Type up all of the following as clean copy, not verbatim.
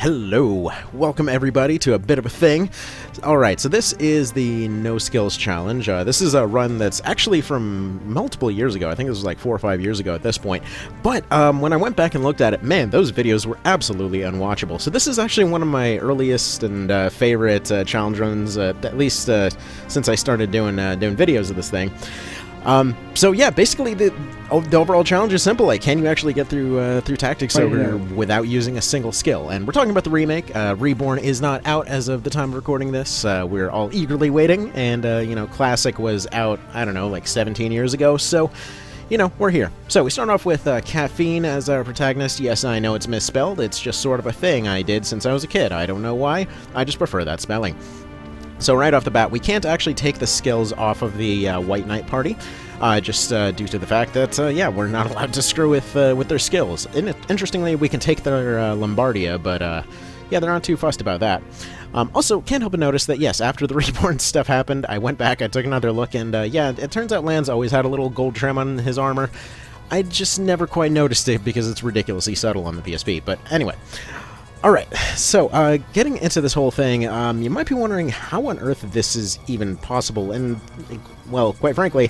Hello, welcome everybody to a bit of a thing. Alright, so this is the No Skills Challenge. This is a run that's actually from multiple years ago. I think this was like 4 or 5 years ago at this point. But when I went back and looked at it, man, those videos were absolutely unwatchable. So this is actually one of my earliest and favorite challenge runs, at least since I started doing videos of this thing. So yeah, basically the overall challenge is simple. Like, can you actually get through Tactics Ogre without using a single skill? And we're talking about the remake. Reborn is not out as of the time of recording this. We're all eagerly waiting, and you know, Classic was out, I don't know, like 17 years ago. So, you know, we're here. So we start off with Caffeine as our protagonist. Yes, I know it's misspelled. It's just sort of a thing I did since I was a kid. I don't know why. I just prefer that spelling. So right off the bat, we can't actually take the skills off of the White Knight party, just due to the fact that, yeah, we're not allowed to screw with their skills. Interestingly, we can take their Lombardia, but, yeah, they're not too fussed about that. Also, can't help but notice that, yes, after the Reborn stuff happened, I went back, I took another look, and, yeah, it turns out Lance always had a little gold trim on his armor. I just never quite noticed it because it's ridiculously subtle on the PSP, but anyway. Alright, so, getting into this whole thing, you might be wondering how on earth this is even possible, and, well, quite frankly,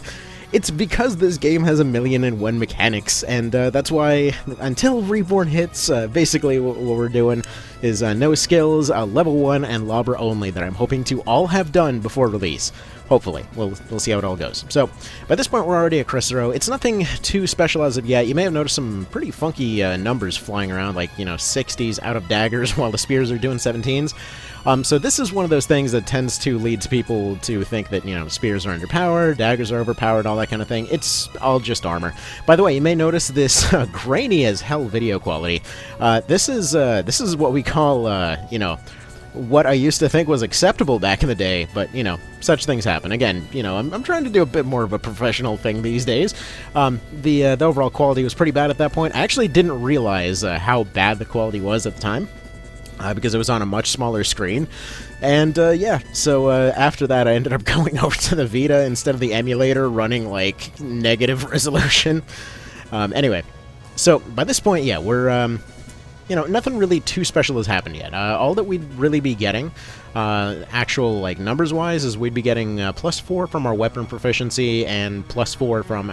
it's because this game has 1,000,001 mechanics, and that's why, until Reborn hits, basically what we're doing is no skills, level 1, and Lobber only that I'm hoping to all have done before release. Hopefully. We'll see how it all goes. So, by this point, we're already at Chrysero. It's nothing too special as of yet. You may have noticed some pretty funky numbers flying around, like, you know, 60s out of daggers while the spears are doing 17s. So this is one of those things that tends to lead to people to think that, you know, spears are underpowered, daggers are overpowered, all that kind of thing. It's all just armor. By the way, you may notice this grainy as hell video quality. This is what we call, you know, what I used to think was acceptable back in the day, but, you know, such things happen. Again, you know, I'm trying to do a bit more of a professional thing these days. The overall quality was pretty bad at that point. I actually didn't realize how bad the quality was at the time, because it was on a much smaller screen. And, yeah, so after that, I ended up going over to the Vita instead of the emulator running, like, negative resolution. Anyway, so by this point, yeah, we're, you know, nothing really too special has happened yet. All that we'd really be getting, actual, like, numbers-wise, is we'd be getting +4 from our weapon proficiency and +4 from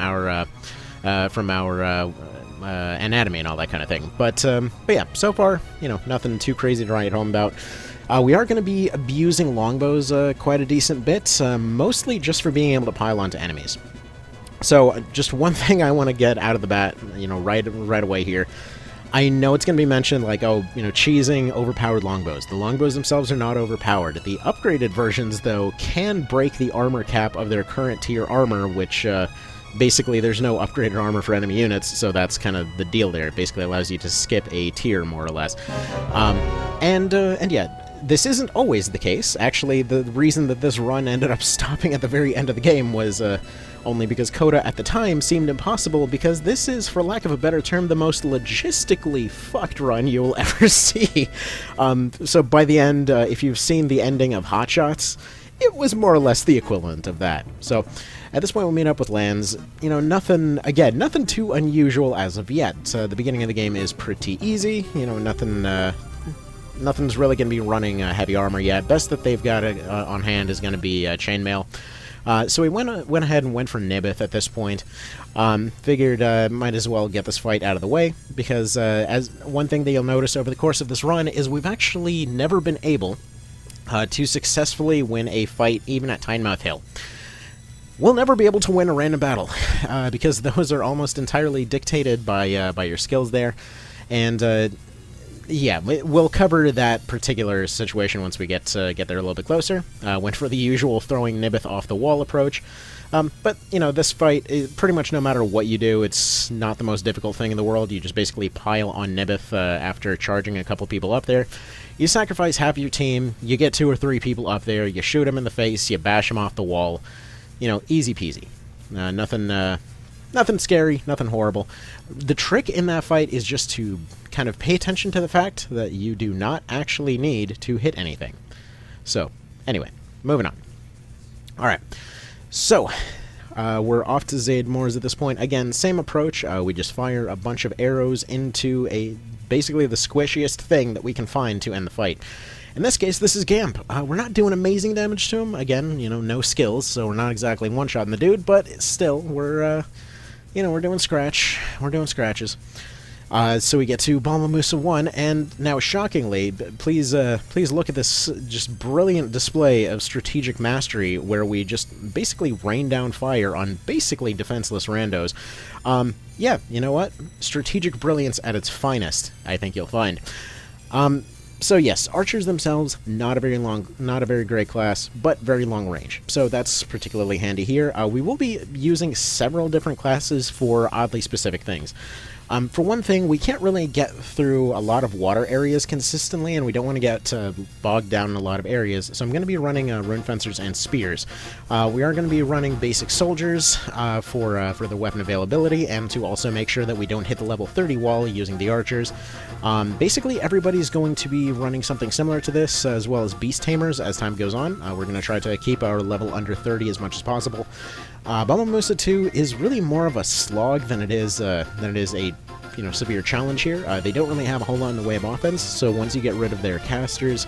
our anatomy and all that kind of thing. But yeah, so far, you know, nothing too crazy to write home about. We are going to be abusing longbows quite a decent bit, mostly just for being able to pile onto enemies. So, just one thing I want to get out of the bat, you know, right away here. I know it's going to be mentioned, like, oh, you know, cheesing overpowered longbows. The longbows themselves are not overpowered. The upgraded versions, though, can break the armor cap of their current tier armor, which, basically, there's no upgraded armor for enemy units, so that's kind of the deal there. It basically allows you to skip a tier, more or less. And yeah, this isn't always the case. Actually, the reason that this run ended up stopping at the very end of the game was, only because Coda at the time seemed impossible, because this is, for lack of a better term, the most logistically fucked run you will ever see. So by the end, if you've seen the ending of Hot Shots, it was more or less the equivalent of that. So at this point, we'll meet up with Lance. You know, nothing too unusual as of yet. The beginning of the game is pretty easy. You know, nothing's really going to be running heavy armor yet. Best that they've got on hand is going to be chainmail. So we went ahead and went for Nibith at this point. Figured might as well get this fight out of the way, because as one thing that you'll notice over the course of this run is we've actually never been able to successfully win a fight, even at Tynemouth Hill. We'll never be able to win a random battle, because those are almost entirely dictated by your skills there, and yeah, we'll cover that particular situation once we get there a little bit closer. Went for the usual throwing Nibith off the wall approach. But, you know, this fight, pretty much no matter what you do, it's not the most difficult thing in the world. You just basically pile on Nibith after charging a couple people up there. You sacrifice half of your team, you get 2 or 3 people up there, you shoot them in the face, you bash them off the wall. You know, easy peasy. Nothing scary, nothing horrible. The trick in that fight is just to kind of pay attention to the fact that you do not actually need to hit anything. So, anyway, moving on. Alright, so, We're off to Zaid Moors at this point. Again, same approach. We just fire a bunch of arrows into basically the squishiest thing that we can find to end the fight. In this case, this is Gamp. We're not doing amazing damage to him. Again, no skills, so we're not exactly one-shotting the dude, but still, we're doing scratch. We're doing scratches. So we get to Balmamusa 1, and now, shockingly, please look at this just brilliant display of strategic mastery, where we just basically rain down fire on basically defenseless randos. Yeah, you know what? Strategic brilliance at its finest, I think you'll find. So yes, archers themselves, not a very great class, but very long range. So that's particularly handy here. We will be using several different classes for oddly specific things. For one thing, we can't really get through a lot of water areas consistently, and we don't want to get bogged down in a lot of areas, so I'm going to be running rune fencers and spears. We are going to be running basic soldiers for the weapon availability, and to also make sure that we don't hit the level 30 wall using the archers. Basically, everybody's going to be running something similar to this, as well as beast tamers as time goes on. We're going to try to keep our level under 30 as much as possible. Balmamusa 2 is really more of a slog than it is a severe challenge here. They don't really have a whole lot in the way of offense, so once you get rid of their casters,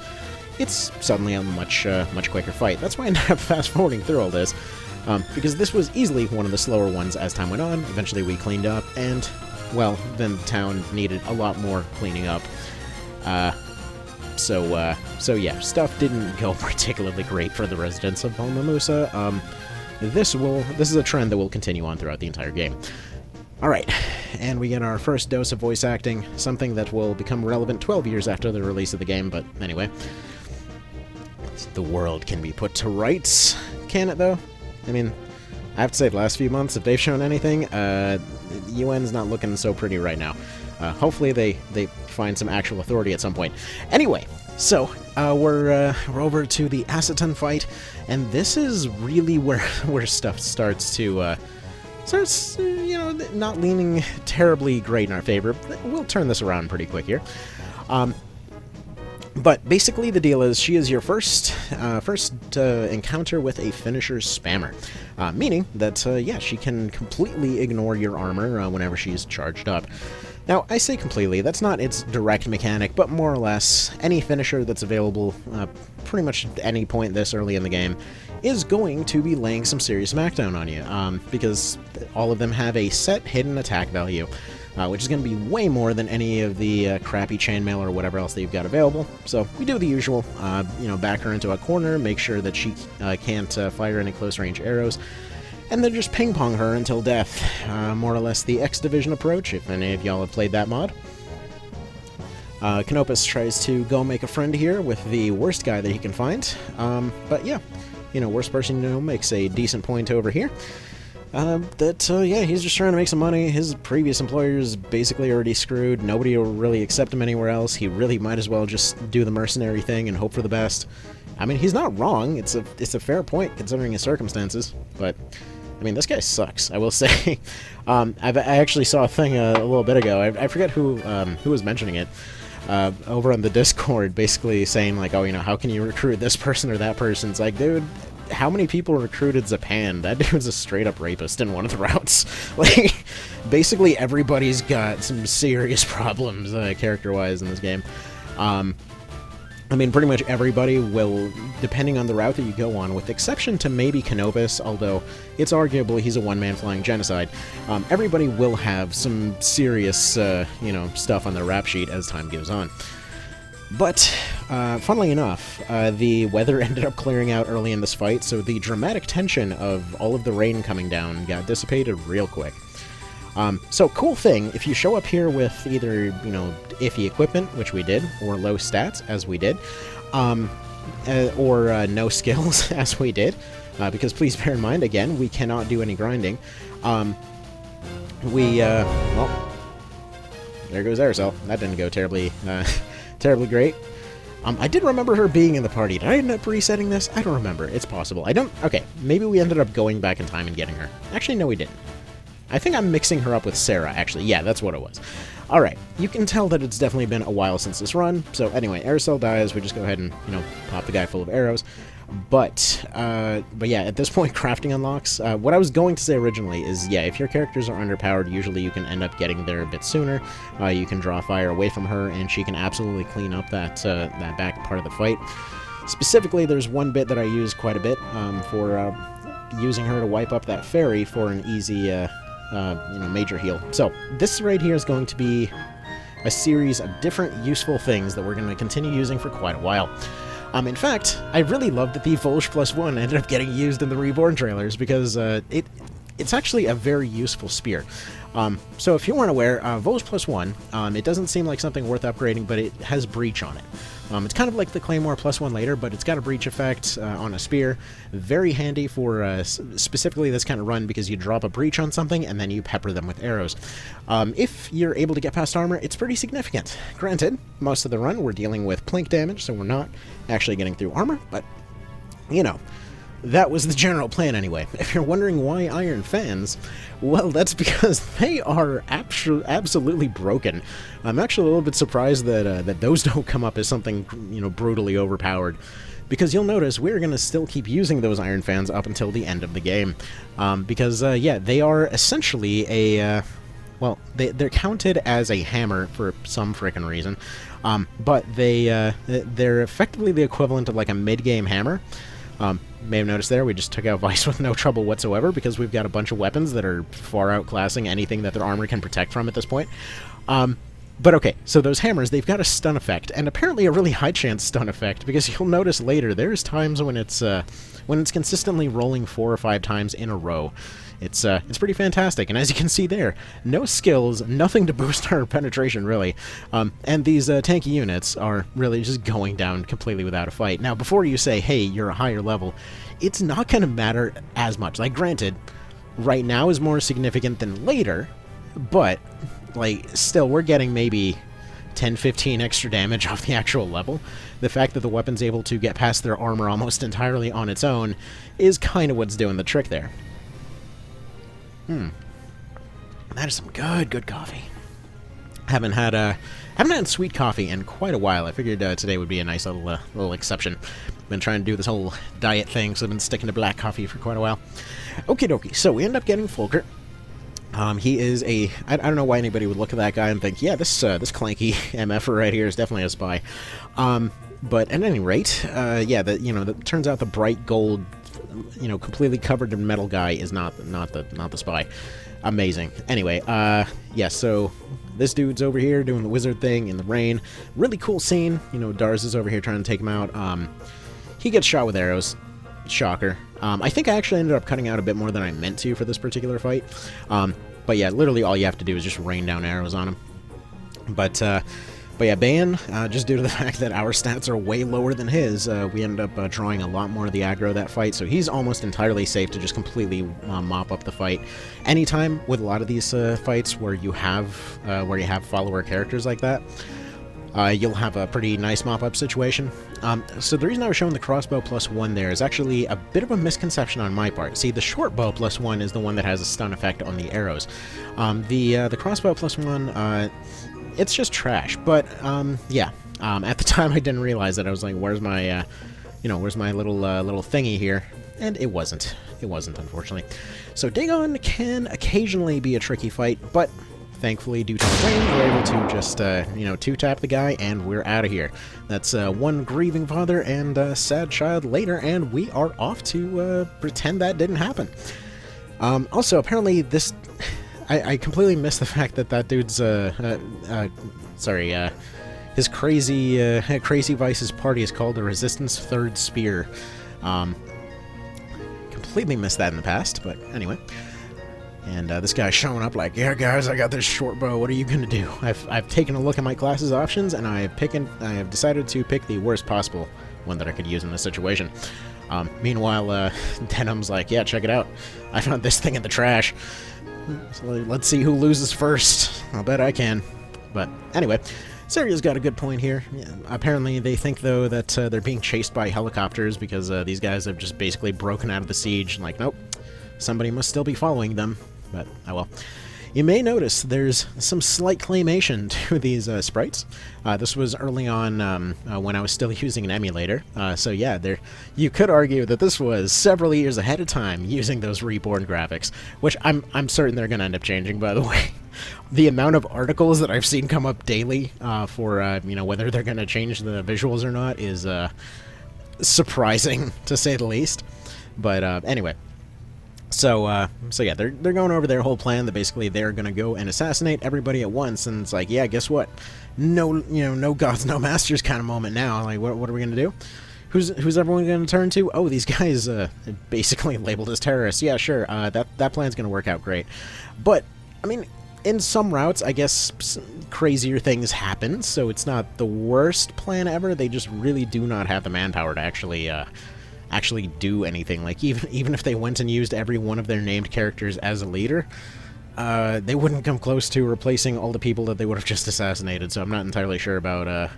it's suddenly a much quicker fight. That's why I ended up fast-forwarding through all this, because this was easily one of the slower ones as time went on. Eventually we cleaned up, and, well, then the town needed a lot more cleaning up. So yeah, stuff didn't go particularly great for the residents of Balmamusa. This is a trend that will continue on throughout the entire game. Alright, and we get our first dose of voice acting, something that will become relevant 12 years after the release of the game, but anyway. The world can be put to rights, can it though? I mean, I have to say, the last few months, if they've shown anything, UN's not looking so pretty right now. Hopefully they find some actual authority at some point. Anyway, so we're over to the Aceton fight, and this is really where stuff starts to not leaning terribly great in our favor. We'll turn this around pretty quick here. But basically the deal is she is your first encounter with a finisher's spammer, meaning that yeah, she can completely ignore your armor whenever she's charged up. Now, I say completely, that's not its direct mechanic, but more or less, any finisher that's available pretty much at any point this early in the game is going to be laying some serious smackdown on you, because all of them have a set hidden attack value, which is going to be way more than any of the crappy chainmail or whatever else that you've got available. So we do the usual, back her into a corner, make sure that she can't fire any close-range arrows, and then just ping-pong her until death. More or less the X Division approach, if any of y'all have played that mod. Canopus tries to go make a friend here with the worst guy that he can find, but yeah, worst person you know makes a decent point over here. Yeah, he's just trying to make some money. His previous employer's basically already screwed. Nobody will really accept him anywhere else. He really might as well just do the mercenary thing and hope for the best. I mean, he's not wrong. It's a fair point considering his circumstances, but I mean, this guy sucks, I will say. I actually saw a thing a little bit ago. I forget who was mentioning it. Over on the Discord, basically saying, like, oh, how can you recruit this person or that person? It's like, dude, how many people recruited Zapan? That dude's a straight-up rapist in one of the routes. Like, basically everybody's got some serious problems, character-wise, in this game. I mean, pretty much everybody will, depending on the route that you go on, with exception to maybe Canopus, although it's arguable he's a one-man flying genocide, everybody will have some serious, stuff on their rap sheet as time goes on. But, funnily enough, the weather ended up clearing out early in this fight, so the dramatic tension of all of the rain coming down got dissipated real quick. So, cool thing, if you show up here with either, iffy equipment, which we did, or low stats, as we did, or no skills, as we did, because please bear in mind, again, we cannot do any grinding, well, there goes Aerosol. That didn't go terribly great. I did remember her being in the party. Did I end up resetting this? I don't remember. It's possible. Okay, maybe we ended up going back in time and getting her. Actually, no, we didn't. I think I'm mixing her up with Sarah, actually. Yeah, that's what it was. Alright, you can tell that it's definitely been a while since this run. So anyway, Aerosol dies. We just go ahead and, pop the guy full of arrows. But yeah, at this point, crafting unlocks. What I was going to say originally is, yeah, if your characters are underpowered, usually you can end up getting there a bit sooner. You can draw fire away from her, and she can absolutely clean up that back part of the fight. Specifically, there's one bit that I use quite a bit for using her to wipe up that fairy for an easy, major heal. So this right here is going to be a series of different useful things that we're going to continue using for quite a while. In fact, I really love that the Volge +1 ended up getting used in the Reborn trailers, because it's actually a very useful spear. So if you weren't aware, Volge +1, it doesn't seem like something worth upgrading, but it has Breach on it. It's kind of like the Claymore +1 later, but it's got a Breach effect on a spear. Very handy for specifically this kind of run, because you drop a Breach on something and then you pepper them with arrows. If you're able to get past armor, it's pretty significant. Granted, most of the run we're dealing with plink damage, so we're not actually getting through armor, but, you know, that was the general plan anyway. If you're wondering why Iron fans, well, that's because they are absolutely broken. I'm actually a little bit surprised that those don't come up as something, brutally overpowered. Because you'll notice we're going to still keep using those Iron fans up until the end of the game. Yeah, they are essentially a... well, they're counted as a hammer for some frickin' reason. But they're effectively the equivalent of like a mid-game hammer. May have noticed there, we just took out Vice with no trouble whatsoever, because we've got a bunch of weapons that are far outclassing anything that their armor can protect from at this point. But okay, so those hammers, they've got a stun effect, and apparently a really high chance stun effect, because you'll notice later, there's times when it's consistently rolling 4 or 5 times in a row. It's pretty fantastic, and as you can see there, no skills, nothing to boost our penetration, really. And these tanky units are really just going down completely without a fight. Now, before you say, hey, you're a higher level, it's not going to matter as much. Like, granted, right now is more significant than later, but, like, still, we're getting maybe 10-15 extra damage off the actual level. The fact that the weapon's able to get past their armor almost entirely on its own is kind of what's doing the trick there. That is some good coffee. Haven't had sweet coffee in quite a while. I figured today would be a nice little exception. Been trying to do this whole diet thing, so I've been sticking to black coffee for quite a while. Okie dokie, so we end up getting Fulgur. He is I don't know why anybody would look at that guy and think, yeah, this clanky MFer right here is definitely a spy. But at any rate, yeah, turns out the bright gold, completely covered in metal guy is not the spy. Amazing. Anyway, yeah, so this dude's over here doing the wizard thing in the rain. Really cool scene. Darz is over here trying to take him out. He gets shot with arrows. Shocker. I think I actually ended up cutting out a bit more than I meant to for this particular fight. But yeah, literally all you have to do is just rain down arrows on him. But yeah, Ban, just due to the fact that our stats are way lower than his, we ended up drawing a lot more of the aggro that fight, so he's almost entirely safe to just completely mop up the fight. Anytime with a lot of these fights where you have follower characters like that, you'll have a pretty nice mop-up situation. So the reason I was showing the crossbow +1 there is actually a bit of a misconception on my part. See, the short bow +1 is the one that has a stun effect on the arrows. The crossbow +1, it's just trash. But yeah, at the time I didn't realize that. I was like, where's my where's my little thingy here? And it wasn't. It wasn't, unfortunately. So Dagon can occasionally be a tricky fight, but thankfully, due to the rain, we're able to just, 2-tap the guy, and we're out of here. That's one grieving father and a sad child later, and we are off to pretend that didn't happen. Also, apparently, this... I completely missed the fact that dude's, his Crazy Vice's party is called the Resistance Third Spear. Completely missed that in the past, but anyway... And this guy's showing up like, yeah, guys, I got this short bow. What are you gonna do? I've taken a look at my class's options, and I have decided to pick the worst possible one that I could use in this situation. Meanwhile, Denham's like, yeah, check it out. I found this thing in the trash. So let's see who loses first. I'll bet I can. But anyway, Seria's got a good point here. Yeah, apparently, they think though that they're being chased by helicopters because these guys have just basically broken out of the siege. Like, nope, somebody must still be following them. But, oh well. You may notice there's some slight claymation to these sprites. This was early on when I was still using an emulator. So yeah, you could argue that this was several years ahead of time using those reborn graphics, which I'm certain they're going to end up changing, by the way. The amount of articles that I've seen come up daily for whether they're going to change the visuals or not is surprising, to say the least. But anyway. So yeah, they're going over their whole plan that basically they're gonna go and assassinate everybody at once, and it's like, yeah, guess what? No, no gods, no masters kind of moment now. Like, what are we gonna do? Who's everyone gonna turn to? Oh, these guys basically labeled as terrorists. Yeah, sure. That plan's gonna work out great. But I mean, in some routes, I guess crazier things happen, so it's not the worst plan ever. They just really do not have the manpower to actually do anything. Like, even if they went and used every one of their named characters as a leader, they wouldn't come close to replacing all the people that they would have just assassinated, so I'm not entirely sure about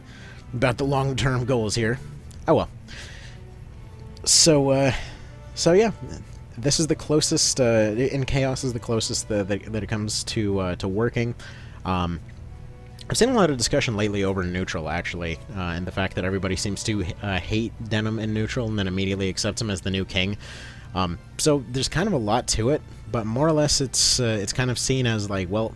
the long-term goals here. Oh well. So yeah, this is the closest, in Chaos is the closest that it comes to working. I've seen a lot of discussion lately over Neutral, actually, and the fact that everybody seems to hate Denim in Neutral and then immediately accepts him as the new king. So there's kind of a lot to it, but more or less it's kind of seen as like, well,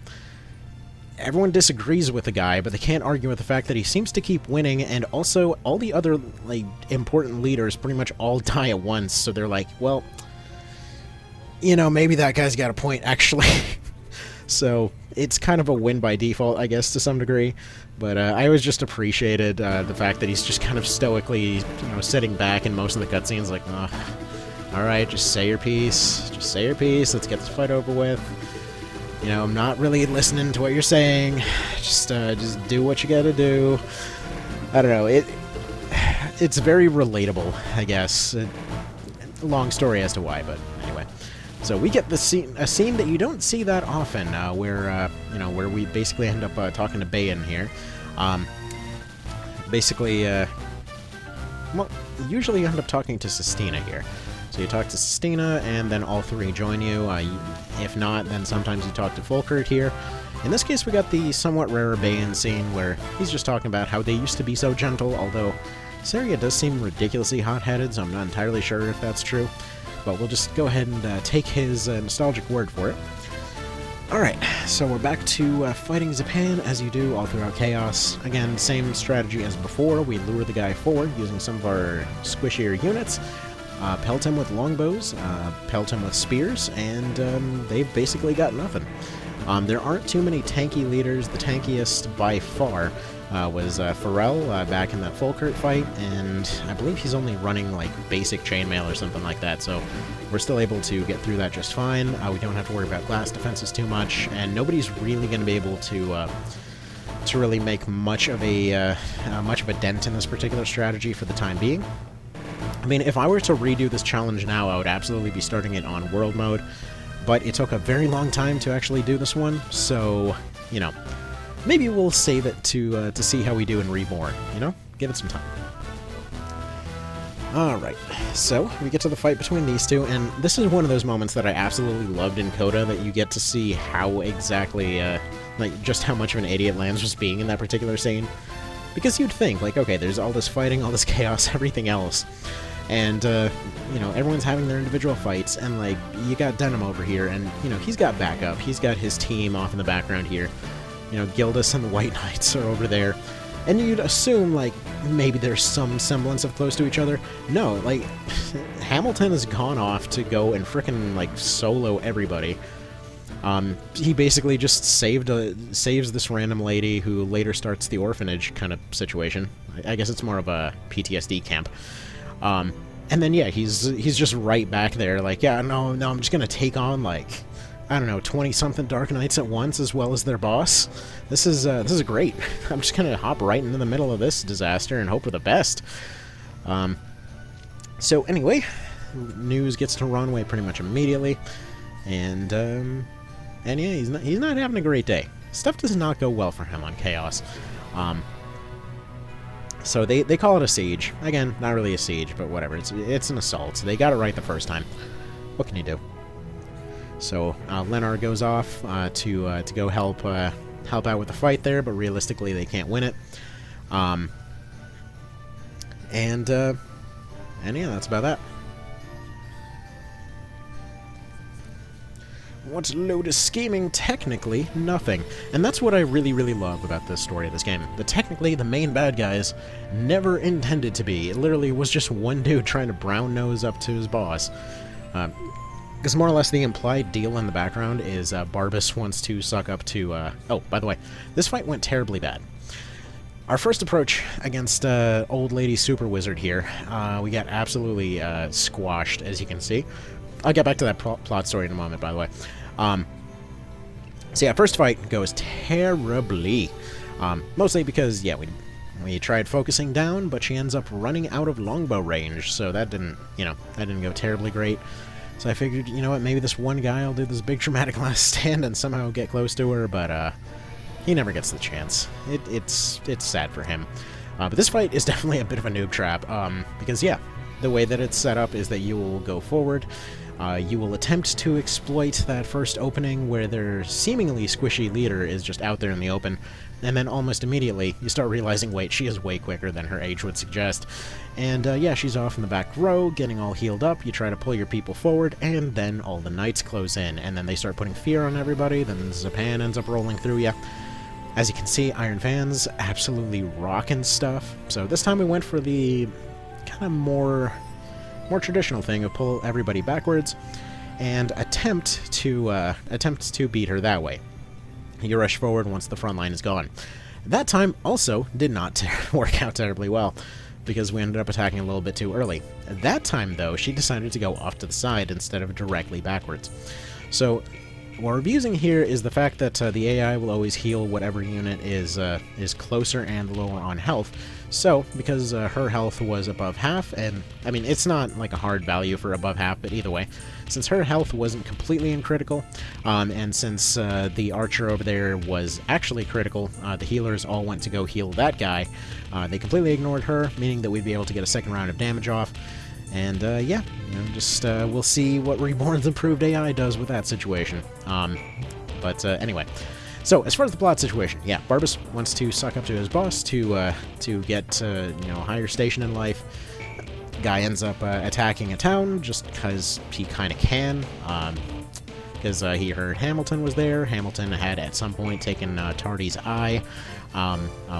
everyone disagrees with the guy, but they can't argue with the fact that he seems to keep winning, and also all the other like important leaders pretty much all die at once, so they're like, well, maybe that guy's got a point, actually. So it's kind of a win by default, I guess, to some degree. But I always just appreciated the fact that he's just kind of stoically, sitting back in most of the cutscenes, like, oh, all right, just say your piece. Just say your piece. Let's get this fight over with. I'm not really listening to what you're saying. Just do what you gotta do. I don't know. It's very relatable, I guess. Long story as to why, but anyway. So we get a scene that you don't see that often, where we basically end up talking to Bayan here. Well, usually you end up talking to Sistina here. So you talk to Sistina, and then all three join you. If not, then sometimes you talk to Volkert here. In this case, we got the somewhat rarer Bayan scene where he's just talking about how they used to be so gentle, although Saria does seem ridiculously hot-headed, so I'm not entirely sure if that's true. But we'll just go ahead and take his nostalgic word for it. Alright, so we're back to fighting Zapan, as you do all throughout Chaos. Again, same strategy as before. We lure the guy forward using some of our squishier units, pelt him with longbows, pelt him with spears, and they've basically got nothing. There aren't too many tanky leaders. The tankiest by far was Pharrell back in that Volkert fight, and I believe he's only running like basic chainmail or something like that, so we're still able to get through that just fine. We don't have to worry about glass defenses too much, and nobody's really going to be able to really make much of a dent in this particular strategy for the time being. I mean, if I were to redo this challenge now, I would absolutely be starting it on World Mode, but it took a very long time to actually do this one, so, maybe we'll save it to see how we do in Reborn, Give it some time. Alright, so we get to the fight between these two, and this is one of those moments that I absolutely loved in Coda, that you get to see how exactly, just how much of an idiot Lance was being in that particular scene. Because you'd think, like, okay, there's all this fighting, all this chaos, everything else, and, everyone's having their individual fights, and, like, you got Denim over here, and, he's got backup, he's got his team off in the background here. Gildas and the White Knights are over there. And you'd assume, like, maybe there's some semblance of close to each other. No, like, Hamilton has gone off to go and frickin', like, solo everybody. He basically just saves this random lady who later starts the orphanage kind of situation. I guess it's more of a PTSD camp. And then, yeah, he's just right back there, like, yeah, no, I'm just gonna take on, like, I don't know, 20-something Dark Knights at once, as well as their boss. This is great. I'm just gonna hop right into the middle of this disaster and hope for the best. So anyway, News gets to Runway pretty much immediately, and yeah, he's not having a great day. Stuff does not go well for him on Chaos. So they call it a siege. Again, not really a siege, but whatever. It's an assault. They got it right the first time. What can you do? So Lenar goes off to go help out with the fight there, but realistically they can't win it. And yeah, that's about that. What's load of scheming? Technically, nothing. And that's what I really, really love about this story of this game. That technically, the main bad guys never intended to be. It literally was just one dude trying to brown nose up to his boss. Because more or less the implied deal in the background is Barbas wants to suck up to... oh, by the way, this fight went terribly bad. Our first approach against Old Lady Super Wizard here, we got absolutely squashed, as you can see. I'll get back to that plot story in a moment, by the way. So yeah, first fight goes terribly. Mostly because, yeah, we tried focusing down, but she ends up running out of longbow range, so that didn't go terribly great. So I figured, you know what, maybe this one guy will do this big dramatic last stand and somehow get close to her, but he never gets the chance. It's sad for him. But this fight is definitely a bit of a noob trap, because, yeah, the way that it's set up is that you will go forward, you will attempt to exploit that first opening where their seemingly squishy leader is just out there in the open, and then almost immediately you start realizing, wait, she is way quicker than her age would suggest. And yeah, she's off in the back row, getting all healed up, you try to pull your people forward, and then all the knights close in, and then they start putting fear on everybody, then Zapan ends up rolling through you. As you can see, Iron Fans absolutely rocking stuff, so this time we went for the kind of more traditional thing of pull everybody backwards and attempt to beat her that way. You rush forward once the front line is gone. That time also did not work out terribly well because we ended up attacking a little bit too early. That time, though, she decided to go off to the side instead of directly backwards. So what we're using here is the fact that the AI will always heal whatever unit is closer and lower on health. So, because her health was above half, and, I mean, it's not like a hard value for above half, but either way, since her health wasn't completely in critical, and since the archer over there was actually critical, the healers all went to go heal that guy. They completely ignored her, meaning that we'd be able to get a second round of damage off. And, yeah, just, we'll see what Reborn's improved AI does with that situation. Anyway. So, as far as the plot situation, yeah, Barbas wants to suck up to his boss to get, higher station in life. Guy ends up attacking a town just because he kind of can, because he heard Hamilton was there. Hamilton had at some point taken Tardy's eye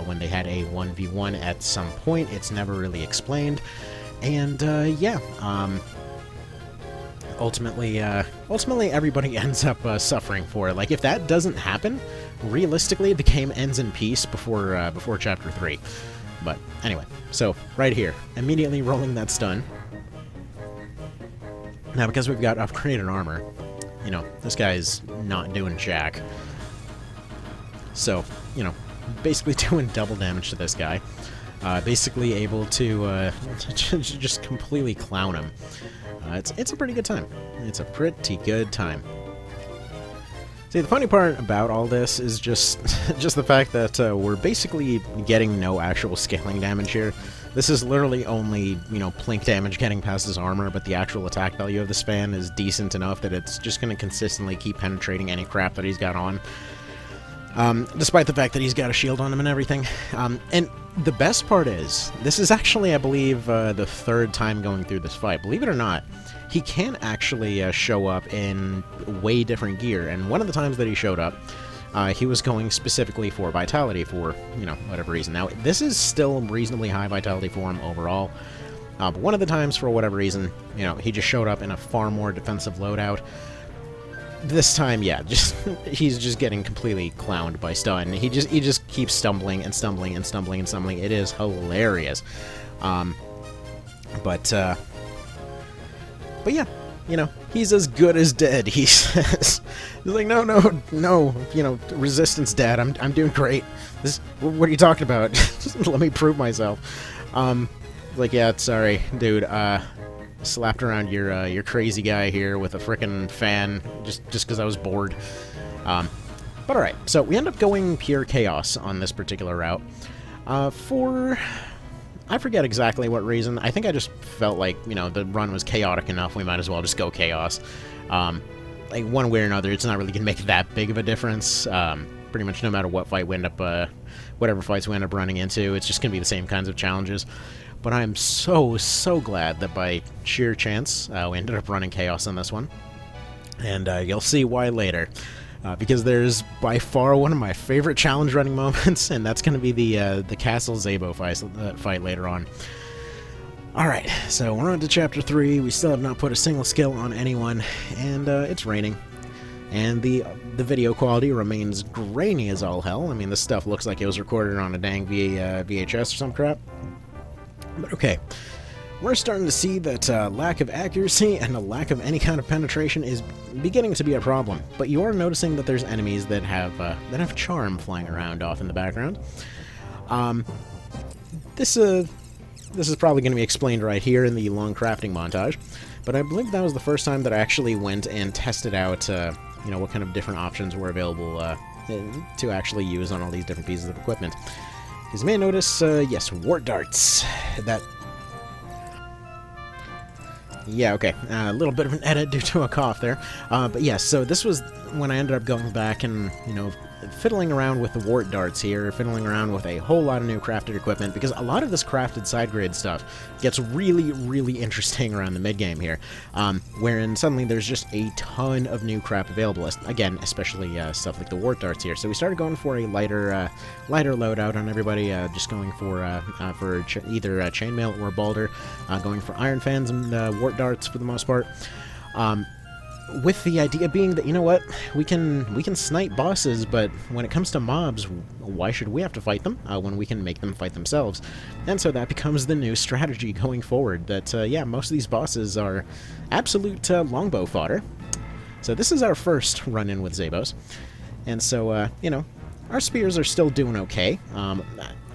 when they had a 1v1 at some point. It's never really explained. And, yeah, ultimately everybody ends up suffering for it. Like, if that doesn't happen, realistically, the game ends in peace before Chapter 3. But, anyway, so, right here, immediately rolling that stun. Now, because we've got upgraded armor, this guy's not doing jack. So, basically doing double damage to this guy. Basically able to just completely clown him. It's a pretty good time. It's a pretty good time. See, the funny part about all this is just the fact that we're basically getting no actual scaling damage here. This is literally only, plink damage getting past his armor, but the actual attack value of this fan is decent enough that it's just going to consistently keep penetrating any crap that he's got on. Despite the fact that he's got a shield on him and everything. And the best part is, this is actually, I believe, the third time going through this fight. Believe it or not, he can actually show up in way different gear, and one of the times that he showed up, he was going specifically for Vitality for, whatever reason. Now, this is still reasonably high Vitality for him overall, but one of the times, for whatever reason, he just showed up in a far more defensive loadout. This time, yeah, he's just getting completely clowned by stun. He just keeps stumbling and stumbling and stumbling and stumbling. It is hilarious. But yeah, he's as good as dead, he says. He's like, no, resistance, Dad, I'm doing great. What are you talking about? Let me prove myself. Like, yeah, sorry, dude, slapped around your crazy guy here with a frickin' fan just because I was bored. But alright, so we end up going pure chaos on this particular route. I forget exactly what reason. I think I just felt like, the run was chaotic enough, we might as well just go chaos. like, one way or another, it's not really going to make that big of a difference. Pretty much no matter what fight we end up, whatever fights we end up running into, it's just going to be the same kinds of challenges. But I'm so glad that by sheer chance, we ended up running Chaos on this one. And you'll see why later. Because there's by far one of my favorite challenge running moments, and that's going to be the Castle Zabo fight later on. Alright, so we're on to Chapter 3. We still have not put a single skill on anyone, and it's raining. And the video quality remains grainy as all hell. I mean, this stuff looks like it was recorded on a dang VHS or some crap. But okay, we're starting to see that lack of accuracy and a lack of any kind of penetration is beginning to be a problem. But you are noticing that there's enemies that have charm flying around off in the background. This is probably going to be explained right here in the long crafting montage. But I believe that was the first time that I actually went and tested out, you know, what kind of different options were available to actually use on all these different pieces of equipment. As you may notice, yes, wart darts. That... Yeah, okay. A little bit of an edit due to a cough there. But yes, so this was when I ended up going back and, you know, fiddling around with the wart darts here, fiddling around with a whole lot of new crafted equipment, because a lot of this crafted side grade stuff gets really interesting around the mid-game here, wherein suddenly there's just a ton of new crap available, again, especially stuff like the wart darts here. So we started going for a lighter loadout on everybody, just going for either chainmail or balder, going for iron fans and wart darts for the most part. With the idea being that, you know what, we can snipe bosses, but when it comes to mobs, why should we have to fight them when we can make them fight themselves? And so that becomes the new strategy going forward, that, yeah, most of these bosses are absolute longbow fodder. So this is our first run-in with Zabos. And so, you know, our spears are still doing okay.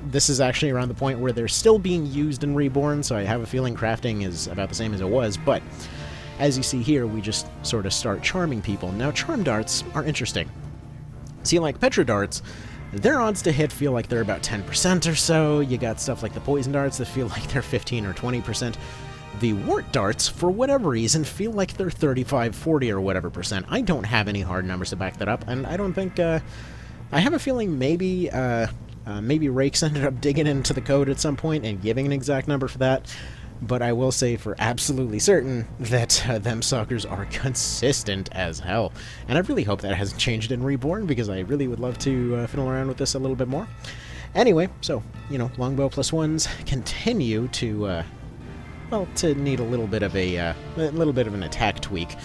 This is actually around the point where they're still being used in Reborn, so I have a feeling crafting is about the same as it was, but... as you see here, we just sort of start charming people. Now, charm darts are interesting. See, like Petra darts, their odds to hit feel like they're about 10% or so. You got stuff like the poison darts that feel like they're 15 or 20%. The wart darts, for whatever reason, feel like they're 35, 40 or whatever percent. I don't have any hard numbers to back that up, and I don't think... I have a feeling maybe Rakes ended up digging into the code at some point and giving an exact number for that. But I will say for absolutely certain that them suckers are consistent as hell. And I really hope that hasn't changed in Reborn, because I really would love to fiddle around with this a little bit more. Anyway, so, you know, longbow plus ones continue to, well, to need a little bit of an attack tweak.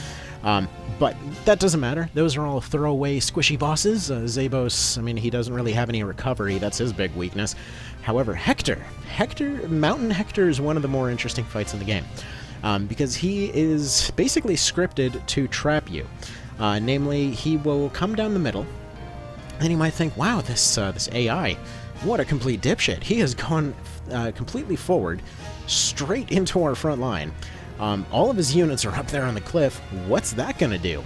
But that doesn't matter. Those are all throwaway squishy bosses. Zabos, I mean, he doesn't really have any recovery. That's his big weakness. However, Mountain Hector is one of the more interesting fights in the game. Because he is basically scripted to trap you. Namely, he will come down the middle, and you might think, wow, this AI, what a complete dipshit. He has gone completely forward, straight into our front line. All of his units are up there on the cliff. What's that gonna do?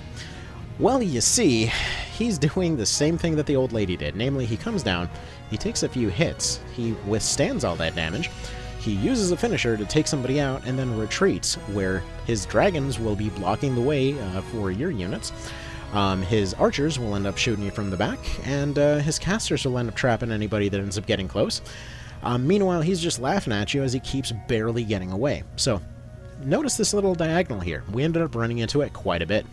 Well, you see, he's doing the same thing that the old lady did. Namely, he comes down, he takes a few hits, he withstands all that damage, he uses a finisher to take somebody out, and then retreats, where his dragons will be blocking the way for your units. His archers will end up shooting you from the back, and his casters will end up trapping anybody that ends up getting close. Meanwhile, he's just laughing at you as he keeps barely getting away. So, notice this little diagonal here. We ended up running into it quite a bit.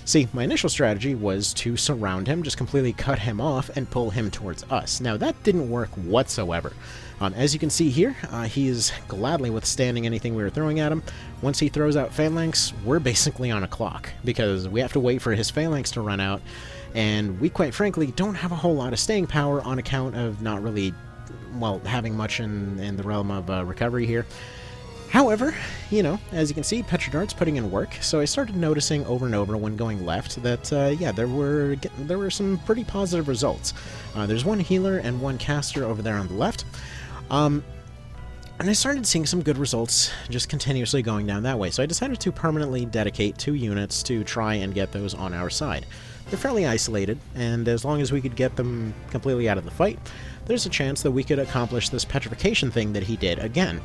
See, my initial strategy was to surround him, just completely cut him off, and pull him towards us. Now, that didn't work whatsoever. As you can see here, he is gladly withstanding anything we were throwing at him. Once he throws out phalanx, we're basically on a clock, because we have to wait for his phalanx to run out, and we quite frankly don't have a whole lot of staying power on account of not really, well, having much in the realm of recovery here. However, you know, as you can see, Petra dart's putting in work, so I started noticing over and over when going left that, yeah, there were some pretty positive results. There's one healer and one caster over there on the left, and I started seeing some good results just continuously going down that way, so I decided to permanently dedicate 2 units to try and get those on our side. They're fairly isolated, and as long as we could get them completely out of the fight, there's a chance that we could accomplish this petrification thing that he did again.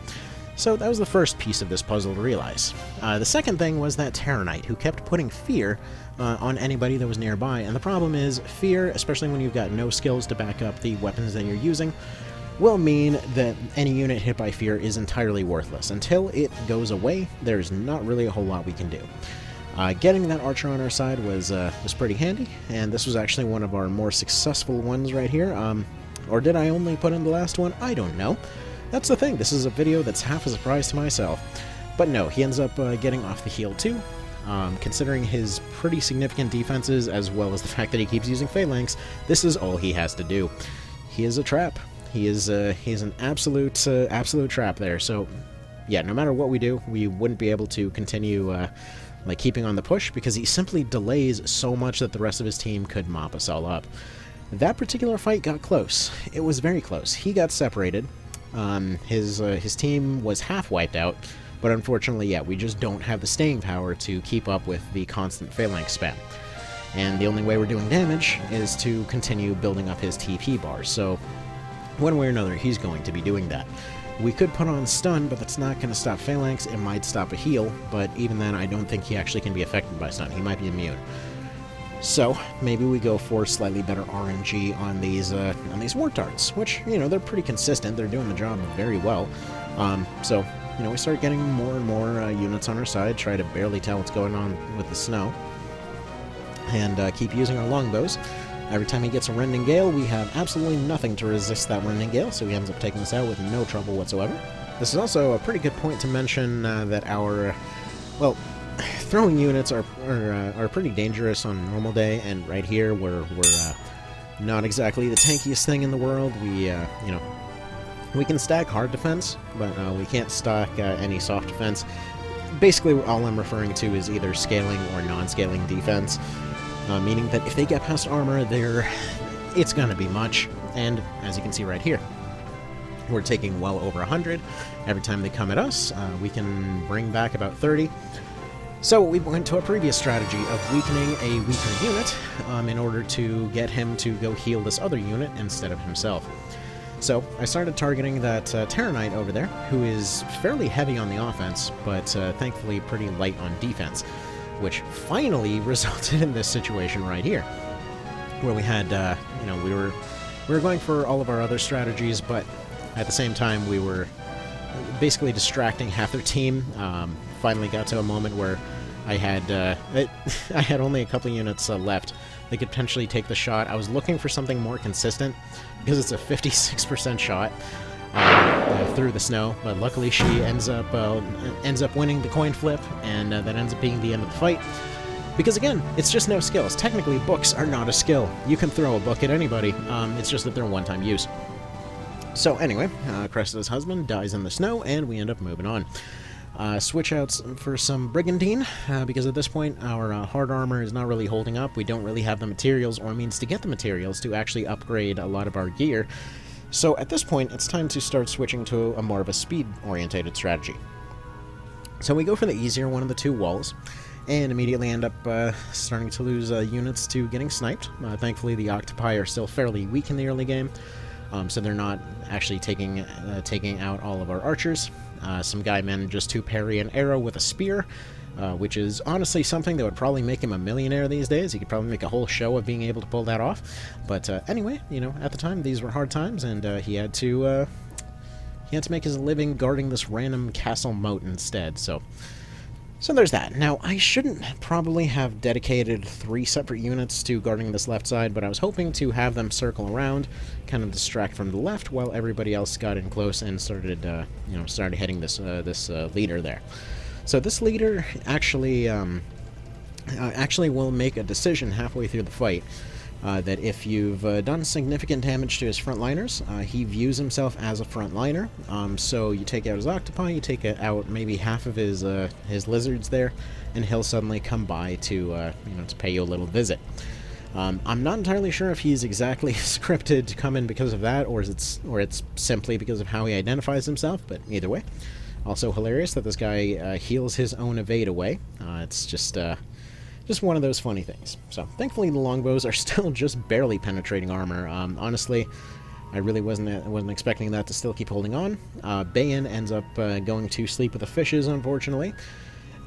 So that was the first piece of this puzzle to realize. The second thing was that Terror Knight, who kept putting fear on anybody that was nearby, and the problem is, fear, especially when you've got no skills to back up the weapons that you're using, will mean that any unit hit by fear is entirely worthless. Until it goes away, there's not really a whole lot we can do. Getting that archer on our side was pretty handy, and this was actually one of our more successful ones right here. Or did I only put in the last one? I don't know. That's the thing, this is a video that's half a surprise to myself. But no, he ends up getting off the heel too. Considering his pretty significant defenses, as well as the fact that he keeps using phalanx, this is all he has to do. He is a trap. He's an absolute trap there. So, yeah, no matter what we do, we wouldn't be able to continue like keeping on the push, because he simply delays so much that the rest of his team could mop us all up. That particular fight got close. It was very close. He got separated. His team was half wiped out, but unfortunately, yeah, we just don't have the staying power to keep up with the constant phalanx spam. And the only way we're doing damage is to continue building up his TP bar, so one way or another, he's going to be doing that. We could put on stun, but that's not going to stop phalanx. It might stop a heal, but even then, I don't think he actually can be affected by stun. He might be immune. So, maybe we go for slightly better RNG on these ward darts, which, you know, they're pretty consistent. They're doing the job very well. So, you know, we start getting more and more units on our side, try to barely tell what's going on with the snow, and keep using our longbows. Every time he gets a Rending Gale, we have absolutely nothing to resist that Rending Gale, so he ends up taking us out with no trouble whatsoever. This is also a pretty good point to mention that our, well, throwing units are pretty dangerous on a normal day, and right here we're not exactly the tankiest thing in the world. We you know, we can stack hard defense, but we can't stack any soft defense. Basically, all I'm referring to is either scaling or non-scaling defense, meaning that if they get past armor, it's gonna be much. And as you can see right here, we're taking well over 100 every time they come at us. We can bring back about 30. So we went to a previous strategy of weakening a weaker unit in order to get him to go heal this other unit instead of himself. So I started targeting that Terror Knight over there, who is fairly heavy on the offense, but thankfully pretty light on defense, which finally resulted in this situation right here, where we had, you know, we were going for all of our other strategies, but at the same time we were basically distracting half their team. Finally got to a moment where I had only a couple units left. They could potentially take the shot. I was looking for something more consistent, because it's a 56% shot through the snow, but luckily she ends up winning the coin flip, and that ends up being the end of the fight. Because again, it's just no skills. Technically, books are not a skill. You can throw a book at anybody. It's just that they're one-time use. So anyway, Cressida's husband dies in the snow, and we end up moving on. Switch outs for some Brigandine, because at this point our hard armor is not really holding up. We don't really have the materials or means to get the materials to actually upgrade a lot of our gear. So at this point, it's time to start switching to a more of a speed-orientated strategy. So we go for the easier one of the two walls, and immediately end up starting to lose units to getting sniped. Thankfully, the Octopi are still fairly weak in the early game, so they're not actually taking out all of our archers. Some guy managed to parry an arrow with a spear, which is honestly something that would probably make him a millionaire these days. He could probably make a whole show of being able to pull that off. But anyway, you know, at the time, these were hard times, and he had to make his living guarding this random castle moat instead. So there's that. Now, I shouldn't probably have dedicated 3 separate units to guarding this left side, but I was hoping to have them circle around, kind of distract from the left, while everybody else got in close and started hitting this leader there. So this leader actually will make a decision halfway through the fight. That if you've done significant damage to his frontliners, he views himself as a frontliner. So you take out his octopi, you take out maybe half of his lizards there, and he'll suddenly come by to to pay you a little visit. I'm not entirely sure if he's exactly scripted to come in because of that, or it's simply because of how he identifies himself. But either way, also hilarious that this guy heals his own evade away. It's just one of those funny things. So, thankfully the longbows are still just barely penetrating armor. Honestly, I really wasn't expecting that to still keep holding on. Bayan ends up going to sleep with the fishes, unfortunately,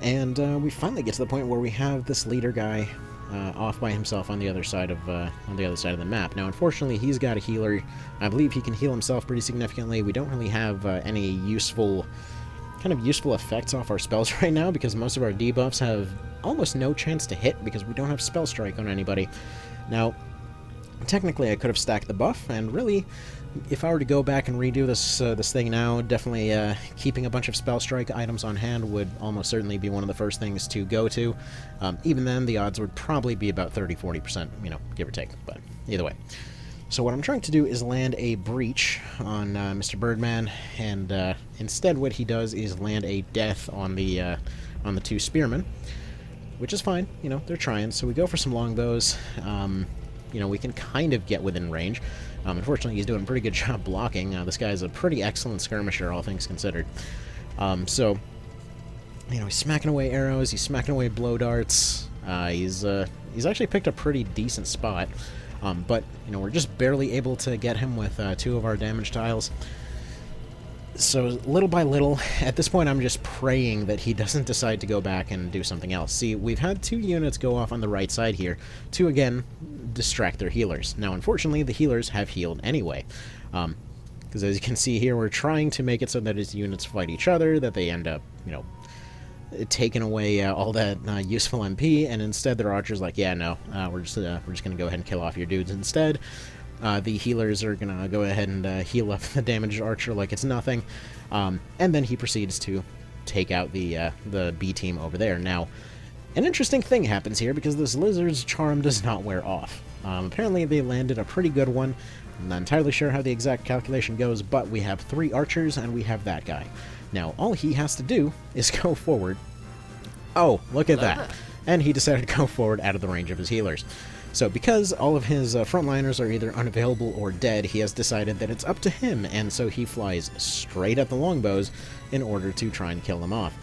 and we finally get to the point where we have this leader guy off by himself on the other side of the map. Now, unfortunately, he's got a healer. I believe he can heal himself pretty significantly. We don't really have any useful effects off our spells right now because most of our debuffs have almost no chance to hit because we don't have spell strike on anybody. Now, technically, I could have stacked the buff, and really, if I were to go back and redo this thing now, definitely keeping a bunch of spell strike items on hand would almost certainly be one of the first things to go to. Even then, the odds would probably be about 30-40%, give or take, but either way. So what I'm trying to do is land a breach on Mr. Birdman, and instead what he does is land a death on the two spearmen, which is fine. They're trying. So we go for some longbows. We can kind of get within range. Unfortunately, he's doing a pretty good job blocking. This guy's a pretty excellent skirmisher, all things considered. So he's smacking away arrows. He's smacking away blow darts. He's actually picked a pretty decent spot. But, we're just barely able to get him with 2 of our damage tiles. So, little by little, at this point I'm just praying that he doesn't decide to go back and do something else. See, we've had 2 units go off on the right side here to, again, distract their healers. Now, unfortunately, the healers have healed anyway. Because as you can see here, we're trying to make it so that his units fight each other, that they end up, taking away all that useful MP, and instead their archer's like, yeah, no, we're just gonna go ahead and kill off your dudes instead. The healers are gonna go ahead and heal up the damaged archer like it's nothing, and then he proceeds to take out the B team over there. Now, an interesting thing happens here because this lizard's charm does not wear off. Apparently they landed a pretty good one. I'm not entirely sure how the exact calculation goes, but we have 3 archers and we have that guy. Now, all he has to do is go forward. Oh, look at that. And he decided to go forward out of the range of his healers. So because all of his frontliners are either unavailable or dead, he has decided that it's up to him, and so he flies straight at the longbows in order to try and kill them off.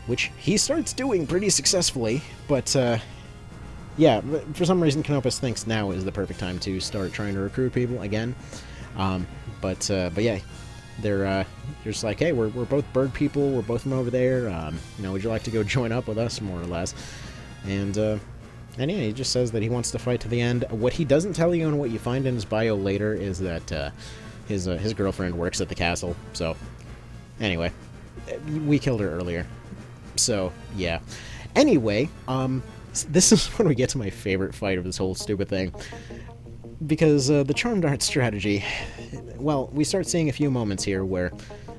Which he starts doing pretty successfully, but yeah, for some reason Canopus thinks now is the perfect time to start trying to recruit people again. But yeah, they're just like, hey, we're both bird people, we're both from over there, would you like to go join up with us, more or less? And yeah, he just says that he wants to fight to the end. What he doesn't tell you and what you find in his bio later is that his girlfriend works at the castle. So, anyway, we killed her earlier. So, yeah. Anyway, this is when we get to my favorite fight of this whole stupid thing. Because the Charm Dart strategy, well, we start seeing a few moments here where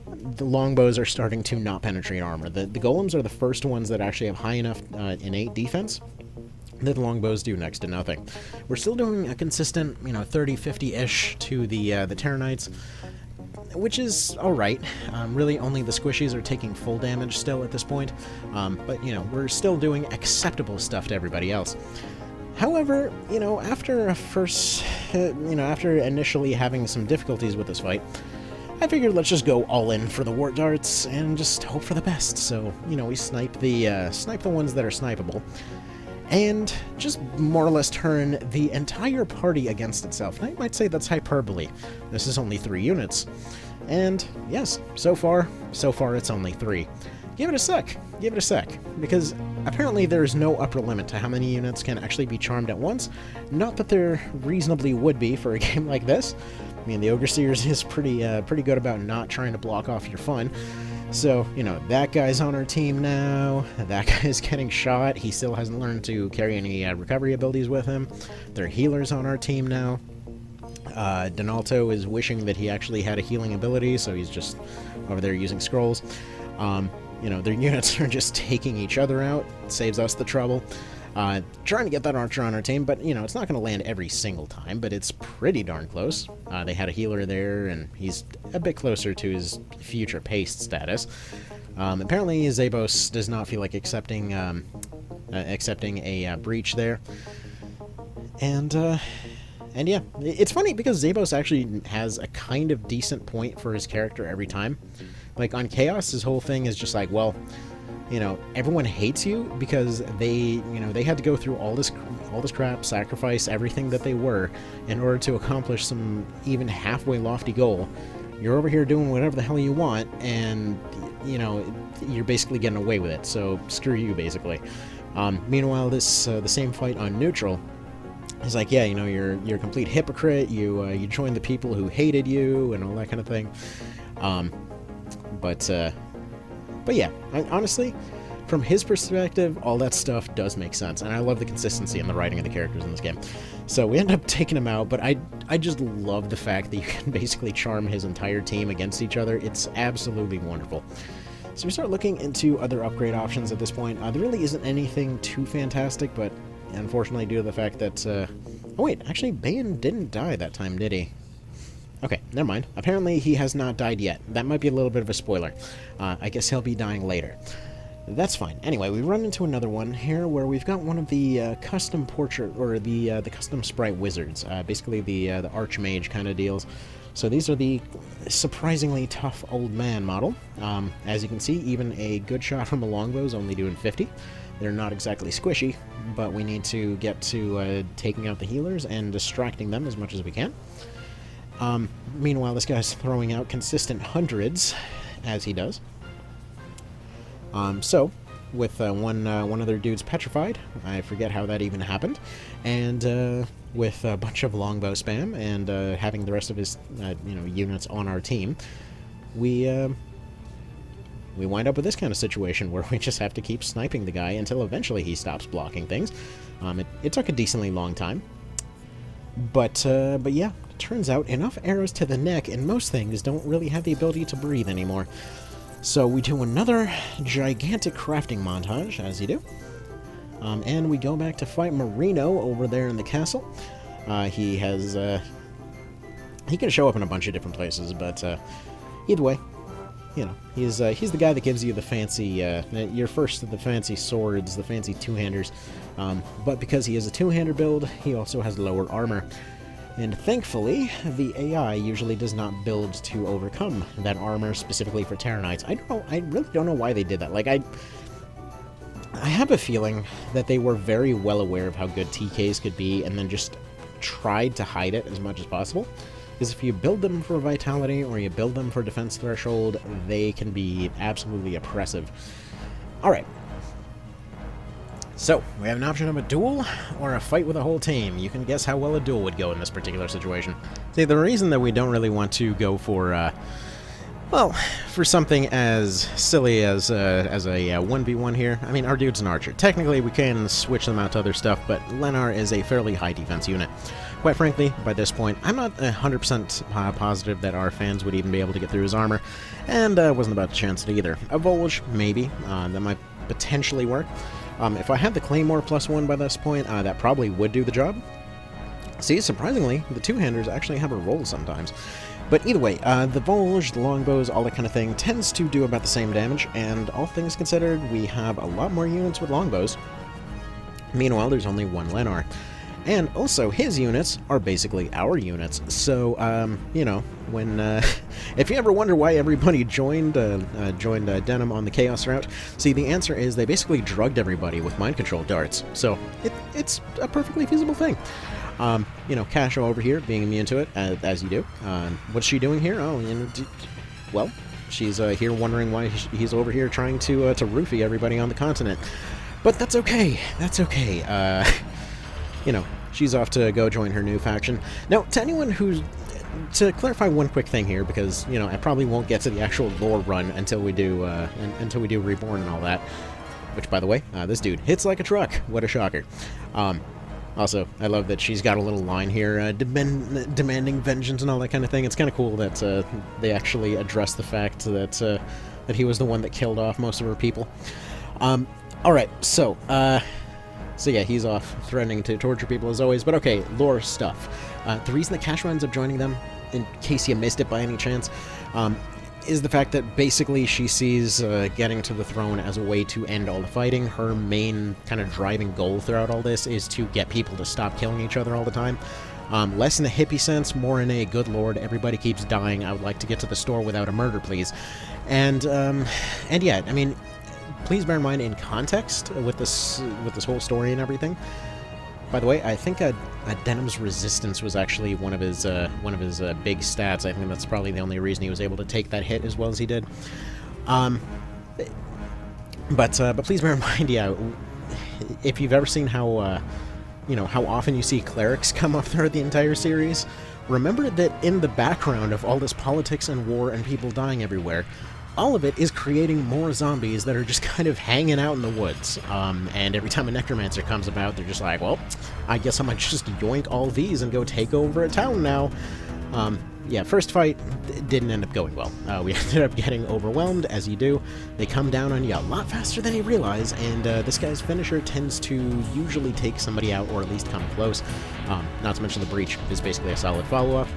the longbows are starting to not penetrate armor. The golems are the first ones that actually have high enough innate defense that the longbows do next to nothing. We're still doing a consistent, 30-50-ish to the Terranites, which is alright. Really, only the squishies are taking full damage still at this point, but, we're still doing acceptable stuff to everybody else. However, after after initially having some difficulties with this fight, I figured let's just go all in for the wart darts and just hope for the best. So, we snipe the ones that are snipeable, and just more or less turn the entire party against itself. And I might say that's hyperbole. This is only 3 units. And yes, so far it's only 3. Give it a sec, because apparently there is no upper limit to how many units can actually be charmed at once. Not that there reasonably would be for a game like this. I mean, the Ogre Seers is pretty good about not trying to block off your fun. So, that guy's on our team now, that guy's getting shot, he still hasn't learned to carry any recovery abilities with him. Their healer's on our team now. Donalto is wishing that he actually had a healing ability, so he's just over there using scrolls. Their units are just taking each other out. It saves us the trouble. Trying to get that archer on our team, but, it's not going to land every single time, but it's pretty darn close. They had a healer there, and he's a bit closer to his future paste status. Apparently, Zabos does not feel like accepting a breach there. And yeah, it's funny because Zabos actually has a kind of decent point for his character every time. Like, on Chaos, his whole thing is just like, well, everyone hates you because they had to go through all all this crap, sacrifice everything that they were in order to accomplish some even halfway lofty goal. You're over here doing whatever the hell you want, and, you know, you're basically getting away with it, so screw you, basically. Meanwhile, this the same fight on neutral is like, yeah, you know, you're a complete hypocrite, you joined the people who hated you, and all that kind of thing. But yeah, honestly, from his perspective, all that stuff does make sense, and I love the consistency in the writing of the characters in this game. So we end up taking him out, but I just love the fact that you can basically charm his entire team against each other. It's absolutely wonderful. So we start looking into other upgrade options at this point. There really isn't anything too fantastic, but unfortunately due to the fact that... oh wait, actually, Bayan didn't die that time, did he? Okay, never mind. Apparently he has not died yet. That might be a little bit of a spoiler. I guess he'll be dying later. That's fine. Anyway, we run into another one here where we've got one of the custom portrait, or the custom sprite wizards. Basically the archmage kind of deals. So these are the surprisingly tough old man model. As you can see, even a good shot from a longbow is only doing 50. They're not exactly squishy, but we need to get to taking out the healers and distracting them as much as we can. Meanwhile, this guy's throwing out consistent hundreds, as he does. So, with one other dude's petrified, I forget how that even happened, and with a bunch of longbow spam and having the rest of his units on our team, we wind up with this kind of situation where we just have to keep sniping the guy until eventually he stops blocking things. It took a decently long time, but yeah, it turns out enough arrows to the neck and most things don't really have the ability to breathe anymore. So we do another gigantic crafting montage, as you do. And we go back to fight Marino over there in the castle. He can show up in a bunch of different places, but either way, you know, he's the guy that gives you the fancy, your first of the fancy swords, the fancy two-handers. But because he is a two-hander build, he also has lower armor. And thankfully, the AI usually does not build to overcome that armor specifically for Terranites. I really don't know why they did that. Like, I have a feeling that they were very well aware of how good TKs could be and then just tried to hide it as much as possible. Because if you build them for vitality or you build them for defense threshold, they can be absolutely oppressive. Alright. So, we have an option of a duel or a fight with a whole team. You can guess how well a duel would go in this particular situation. See, the reason that we don't really want to go for, well, for something as silly as a 1v1 here, I mean, our dude's an archer. Technically, we can switch them out to other stuff, but Lenar is a fairly high defense unit. Quite frankly, by this point, I'm not 100% positive that our fans would even be able to get through his armor, and wasn't about to chance it either. A Volge, maybe. That might potentially work. If I had the Claymore +1 by this point, that probably would do the job. See, surprisingly, the two-handers actually have a roll sometimes. But either way, the Volge, the longbows, all that kind of thing tends to do about the same damage, and all things considered, we have a lot more units with longbows. Meanwhile, there's only one Lenar. And also, his units are basically our units. So, you know, when if you ever wonder why everybody joined Denim on the Chaos route, see, the answer is they basically drugged everybody with mind control darts. So it's a perfectly feasible thing. You know, Casho over here being immune to it, as you do. What's she doing here? Oh, you know, well, she's here wondering why he's over here trying to roofie everybody on the continent. But that's okay. That's okay. You know, she's off to go join her new faction. Now, to anyone who's... To clarify one quick thing here, because, you know, I probably won't get to the actual lore run until we do Reborn and all that. Which, by the way, this dude hits like a truck. What a shocker. Also, I love that she's got a little line here, demanding vengeance and all that kind of thing. It's kind of cool that they actually address the fact that he was the one that killed off most of her people. Alright, so yeah, he's off threatening to torture people as always, but okay, lore stuff. The reason that Casho ends up joining them, in case you missed it by any chance, is the fact that basically she sees getting to the throne as a way to end all the fighting. Her main kind of driving goal throughout all this is to get people to stop killing each other all the time. Less in a hippie sense, more in a good lord, everybody keeps dying, I would like to get to the store without a murder, please. And yeah, I mean, please bear in mind in context with this whole story and everything, By the way, I think Denham's resistance was actually one of his big stats. I think that's probably the only reason he was able to take that hit as well as he did. But please bear in mind, yeah, if you've ever seen how how often you see clerics come up throughout the entire series, remember that in the background of all this politics and war and people dying everywhere, all of it is creating more zombies that are just kind of hanging out in the woods. And every time a necromancer comes about, they're just like, well, I guess I might just yoink all these and go take over a town now. Yeah, first fight didn't end up going well. We ended up getting overwhelmed, as you do. They come down on you a lot faster than you realize, and this guy's finisher tends to usually take somebody out, or at least come close. Not to mention the breach is basically a solid follow-up.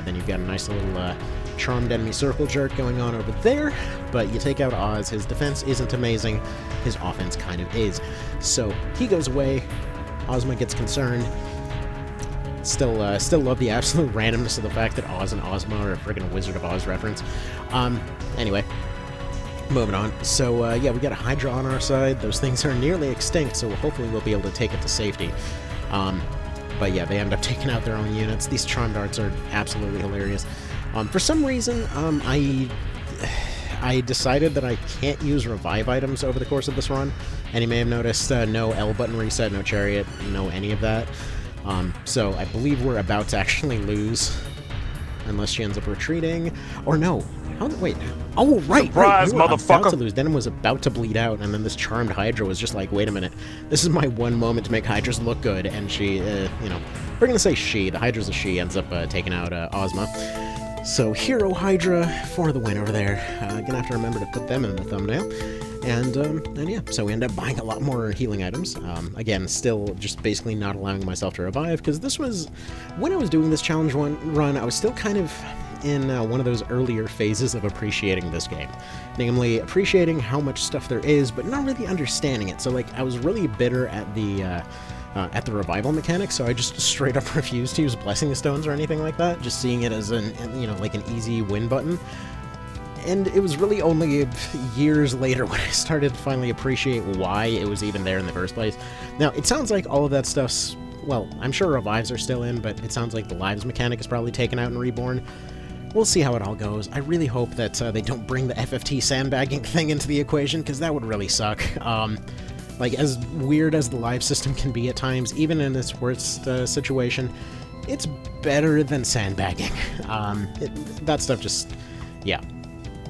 Then you've got a nice little charmed enemy circle jerk going on over there, but you take out Oz. His defense isn't amazing. His offense kind of is. So he goes away. Ozma gets concerned. Still love the absolute randomness of the fact that Oz and Ozma are a friggin' Wizard of Oz reference. Anyway, moving on. So, yeah, we got a Hydra on our side. Those things are nearly extinct, so hopefully we'll be able to take it to safety. But yeah, they end up taking out their own units. These Charmed Arts are absolutely hilarious. For some reason, I decided that I can't use revive items over the course of this run, and you may have noticed no L button reset, no chariot, no any of that. So I believe we're about to actually lose, unless she ends up retreating. Or no. Wait. Oh, right, Surprise, right. Motherfucker! About to lose. Denim was about to bleed out, and then this Charmed Hydra was just like, wait a minute. This is my one moment to make Hydras look good, and she, we're gonna say she. The Hydra's a she, ends up taking out Ozma. So, Hero Hydra for the win over there. Gonna have to remember to put them in the thumbnail. And yeah, so we end up buying a lot more healing items. Again, still just basically not allowing myself to revive, because this was, when I was doing this challenge run, I was still kind of in one of those earlier phases of appreciating this game. Namely, appreciating how much stuff there is, but not really understanding it. So, like, I was really bitter at the revival mechanic, so I just straight up refused to use Blessing Stones or anything like that, just seeing it as like an easy win button. And it was really only years later when I started to finally appreciate why it was even there in the first place. Now, it sounds like all of that stuff's, well, I'm sure revives are still in, but it sounds like the lives mechanic is probably taken out in Reborn. We'll see how it all goes. I really hope that they don't bring the FFT sandbagging thing into the equation, because that would really suck. Like, as weird as the live system can be at times, even in its worst situation, it's better than sandbagging. That stuff just, yeah.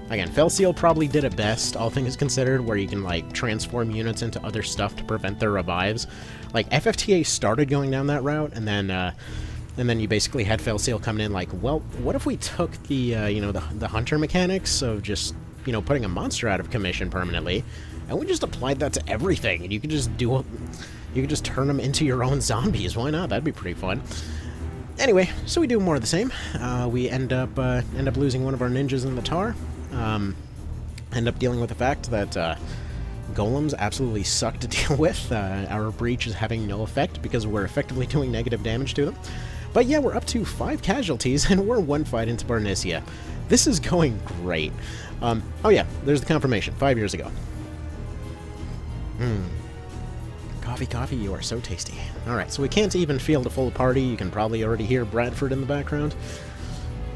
Again, Felseal probably did it best, all things considered, where you can, like, transform units into other stuff to prevent their revives. Like, FFTA started going down that route, and then you basically had Felseal coming in like, well, what if we took the, the hunter mechanics of just, putting a monster out of commission permanently, and we just applied that to everything, and you could just turn them into your own zombies. Why not? That'd be pretty fun. Anyway, so we do more of the same. We end up losing one of our ninjas in the tar. End up dealing with the fact that golems absolutely suck to deal with. Our breach is having no effect because we're effectively doing negative damage to them. But yeah, we're up to 5 casualties, and we're 1 fight into Bernicia. This is going great. Oh yeah, there's the confirmation, 5 years ago. Coffee, you are so tasty. Alright, so we can't even field a full party. You can probably already hear Bradford in the background.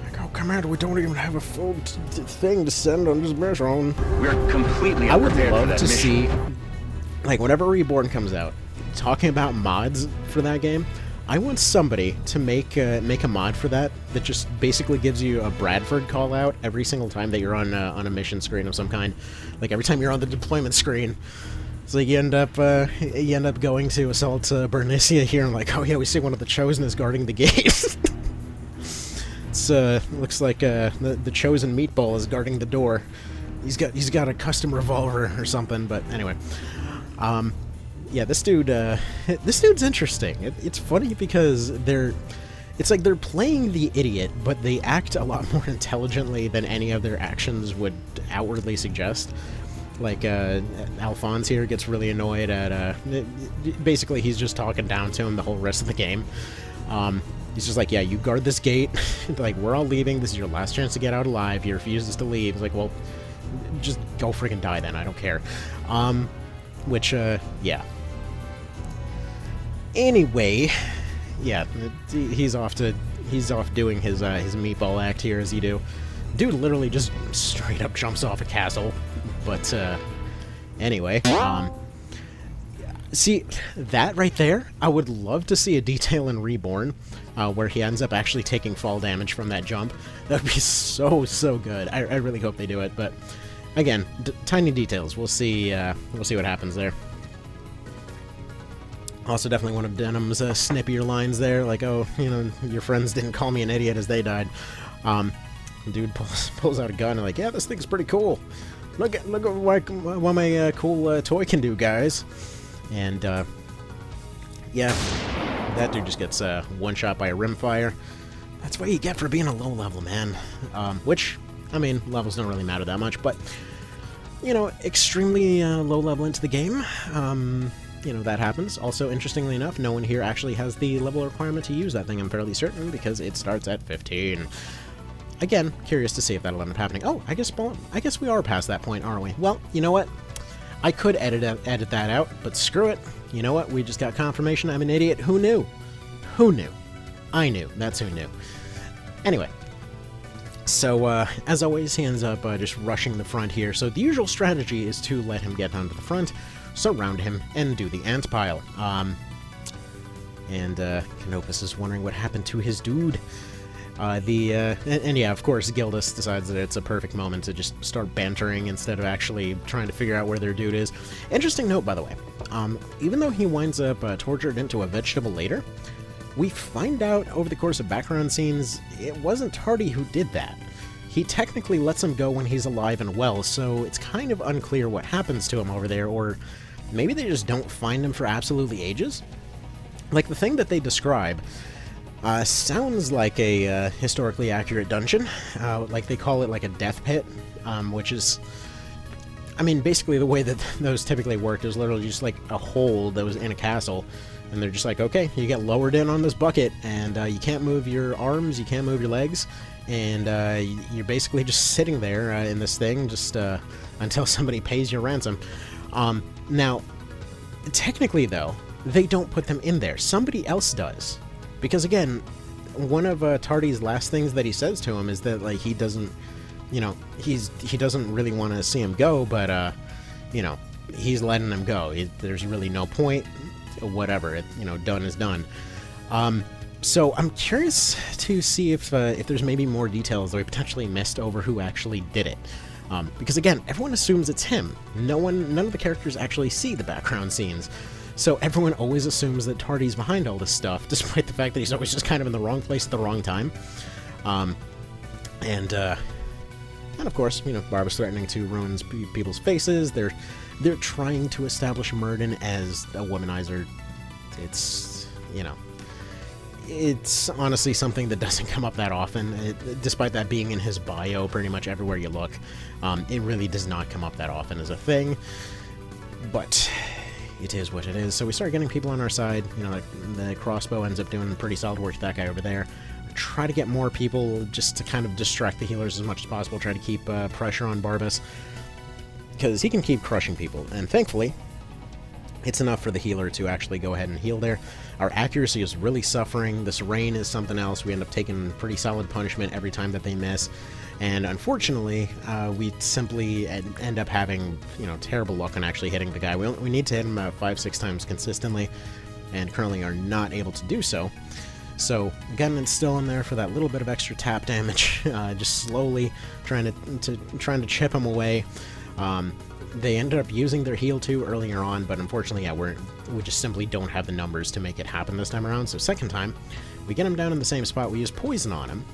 Like, oh, Commander, we don't even have a full thing to send on this mission. We're completely I would unprepared for love that to mission. see, like, whenever Reborn comes out, talking about mods for that game, I want somebody to make a mod for that just basically gives you a Bradford call out every single time that you're on a mission screen of some kind. Like, every time you're on the deployment screen. So you end up going to assault Bernicia here, and like, oh yeah, we see one of the Chosen is guarding the gate. It's looks like the Chosen meatball is guarding the door. He's got a custom revolver or something. But anyway, yeah, this dude's interesting. It's funny because it's like they're playing the idiot, but they act a lot more intelligently than any of their actions would outwardly suggest. Like, Alphonse here gets really annoyed at, basically he's just talking down to him the whole rest of the game. He's just like, yeah, you guard this gate, like, we're all leaving, this is your last chance to get out alive, he refuses to leave. He's like, well, just go freaking die then, I don't care. Which, yeah. Anyway, yeah, he's off doing his meatball act here as you do. Dude literally just straight up jumps off a castle. But anyway, see, that right there, I would love to see a detail in Reborn where he ends up actually taking fall damage from that jump. That would be so good. I really hope they do it, but again, tiny details. We'll see what happens there. Also, definitely one of Denham's snippier lines there, like, oh, you know, your friends didn't call me an idiot as they died. Dude pulls out a gun and like, yeah, this thing's pretty cool. Look at what my cool toy can do, guys. And yeah, that dude just gets one shot by a rimfire. That's what you get for being a low level, man. Which, I mean, levels don't really matter that much, but you know, extremely low level into the game. You know, that happens. Also, interestingly enough, no one here actually has the level requirement to use that thing, I'm fairly certain, because it starts at 15. Again, curious to see if that'll end up happening. Oh, I guess we are past that point, aren't we? Well, you know what? I could edit that out, but screw it. You know what? We just got confirmation I'm an idiot. Who knew? Who knew? I knew. That's who knew. Anyway. So, as always, he ends up just rushing the front here. So the usual strategy is to let him get onto the front, surround him, and do the ant pile. Canopus is wondering what happened to his dude. And yeah, of course, Gildas decides that it's a perfect moment to just start bantering instead of actually trying to figure out where their dude is. Interesting note, by the way. Even though he winds up tortured into a vegetable later, we find out over the course of background scenes it wasn't Tardy who did that. He technically lets him go when he's alive and well, so it's kind of unclear what happens to him over there, or maybe they just don't find him for absolutely ages? Like, the thing that they describe sounds like a historically accurate dungeon. Like, they call it like a death pit, which is... I mean, basically the way that those typically work is literally just like a hole that was in a castle, and they're just like, okay, you get lowered in on this bucket, and you can't move your arms, you can't move your legs, and you're basically just sitting there in this thing just until somebody pays your ransom. Now, technically, though, they don't put them in there. Somebody else does. Because, again, one of Tardy's last things that he says to him is that, like, he doesn't, you know, he doesn't really want to see him go, but, you know, he's letting him go. There's really no point. Whatever, you know, done is done. So I'm curious to see if there's maybe more details that we potentially missed over who actually did it. Because again, everyone assumes it's him. None of the characters actually see the background scenes. So everyone always assumes that Tardy's behind all this stuff, despite the fact that he's always just kind of in the wrong place at the wrong time. And of course, you know, Barbara's threatening to ruin people's faces. They're trying to establish Murden as a womanizer. It's, you know, it's honestly something that doesn't come up that often. Despite that being in his bio pretty much everywhere you look, it really does not come up that often as a thing. But it is what it is. So we start getting people on our side. You know, the crossbow ends up doing pretty solid work to that guy over there. Try to get more people just to kind of distract the healers as much as possible. Try to keep pressure on Barbas, because he can keep crushing people, and thankfully it's enough for the healer to actually go ahead and heal there. Our accuracy is really suffering. This rain is something else. We end up taking pretty solid punishment every time that they miss, and unfortunately we simply end up having, you know, terrible luck on actually hitting the guy. We need to hit him 5-6 times consistently, and currently are not able to do so. So again, it's still in there for that little bit of extra tap damage, just slowly trying to chip him away. They ended up using their heal too earlier on, but unfortunately, yeah, we just simply don't have the numbers to make it happen this time around. So second time, we get him down in the same spot. We use poison on him,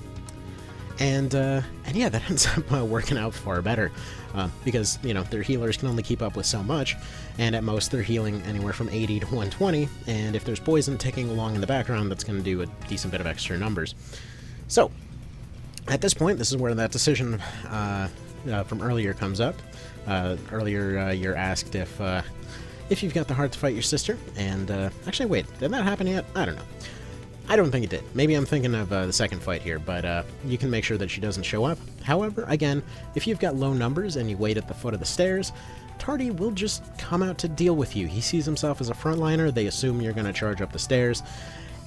and yeah, that ends up working out far better, because, you know, their healers can only keep up with so much, and at most they're healing anywhere from 80 to 120, and if there's poison ticking along in the background, that's going to do a decent bit of extra numbers. So at this point, this is where that decision from earlier comes up. Earlier, you're asked if you've got the heart to fight your sister, and actually, wait, did that happen yet? I don't know. I don't think it did. Maybe I'm thinking of the second fight here, but you can make sure that she doesn't show up. However, again, if you've got low numbers and you wait at the foot of the stairs, Tardy will just come out to deal with you. He sees himself as a frontliner, they assume you're going to charge up the stairs,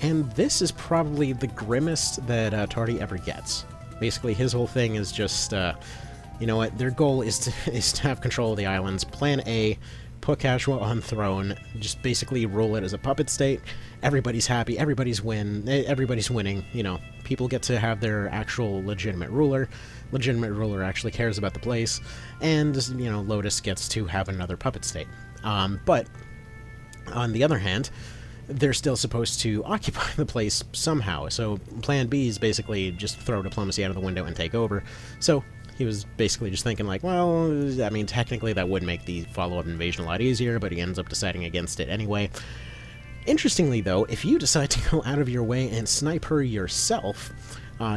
and this is probably the grimmest that Tardy ever gets. Basically, his whole thing is just, you know what, their goal is to have control of the islands. Plan A, put Casual on throne, just basically rule it as a puppet state. Everybody's happy, everybody's winning, you know, people get to have their actual legitimate ruler actually cares about the place, and, you know, Lotus gets to have another puppet state. But, on the other hand, they're still supposed to occupy the place somehow, so plan B is basically just throw diplomacy out of the window and take over. So he was basically just thinking like, well, I mean, technically that would make the follow-up invasion a lot easier, but he ends up deciding against it anyway. Interestingly, though, if you decide to go out of your way and snipe her yourself,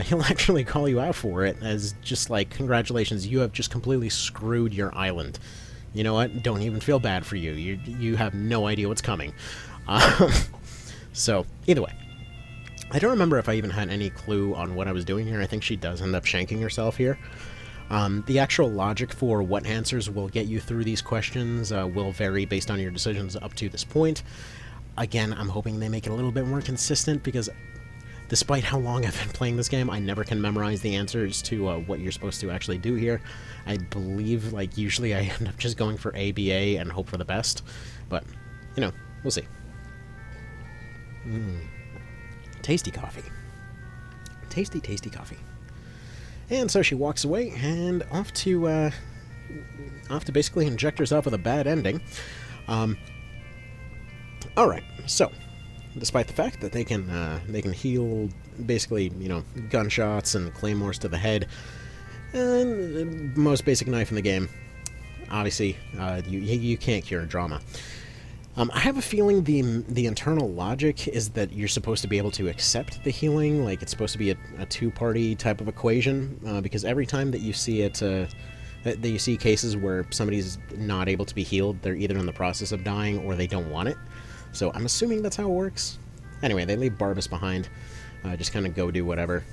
he'll actually call you out for it as just like, congratulations, you have just completely screwed your island. You know what? Don't even feel bad for you. You have no idea what's coming. So, either way. I don't remember if I even had any clue on what I was doing here. I think she does end up shanking herself here. The actual logic for what answers will get you through these questions will vary based on your decisions up to this point. Again, I'm hoping they make it a little bit more consistent, because despite how long I've been playing this game, I never can memorize the answers to what you're supposed to actually do here. I believe, like, usually I end up just going for A, B, A, and hope for the best. But, you know, we'll see. Tasty coffee. Tasty, tasty coffee. And so she walks away, and off to basically inject herself with a bad ending. Alright, so, despite the fact that they can heal, basically, you know, gunshots and claymores to the head, and most basic knife in the game, obviously, you can't cure drama. I have a feeling the internal logic is that you're supposed to be able to accept the healing, like it's supposed to be a two-party type of equation, because every time that you see it, that you see cases where somebody's not able to be healed, they're either in the process of dying or they don't want it. So I'm assuming that's how it works. Anyway, they leave Barbas behind, just kind of go do whatever.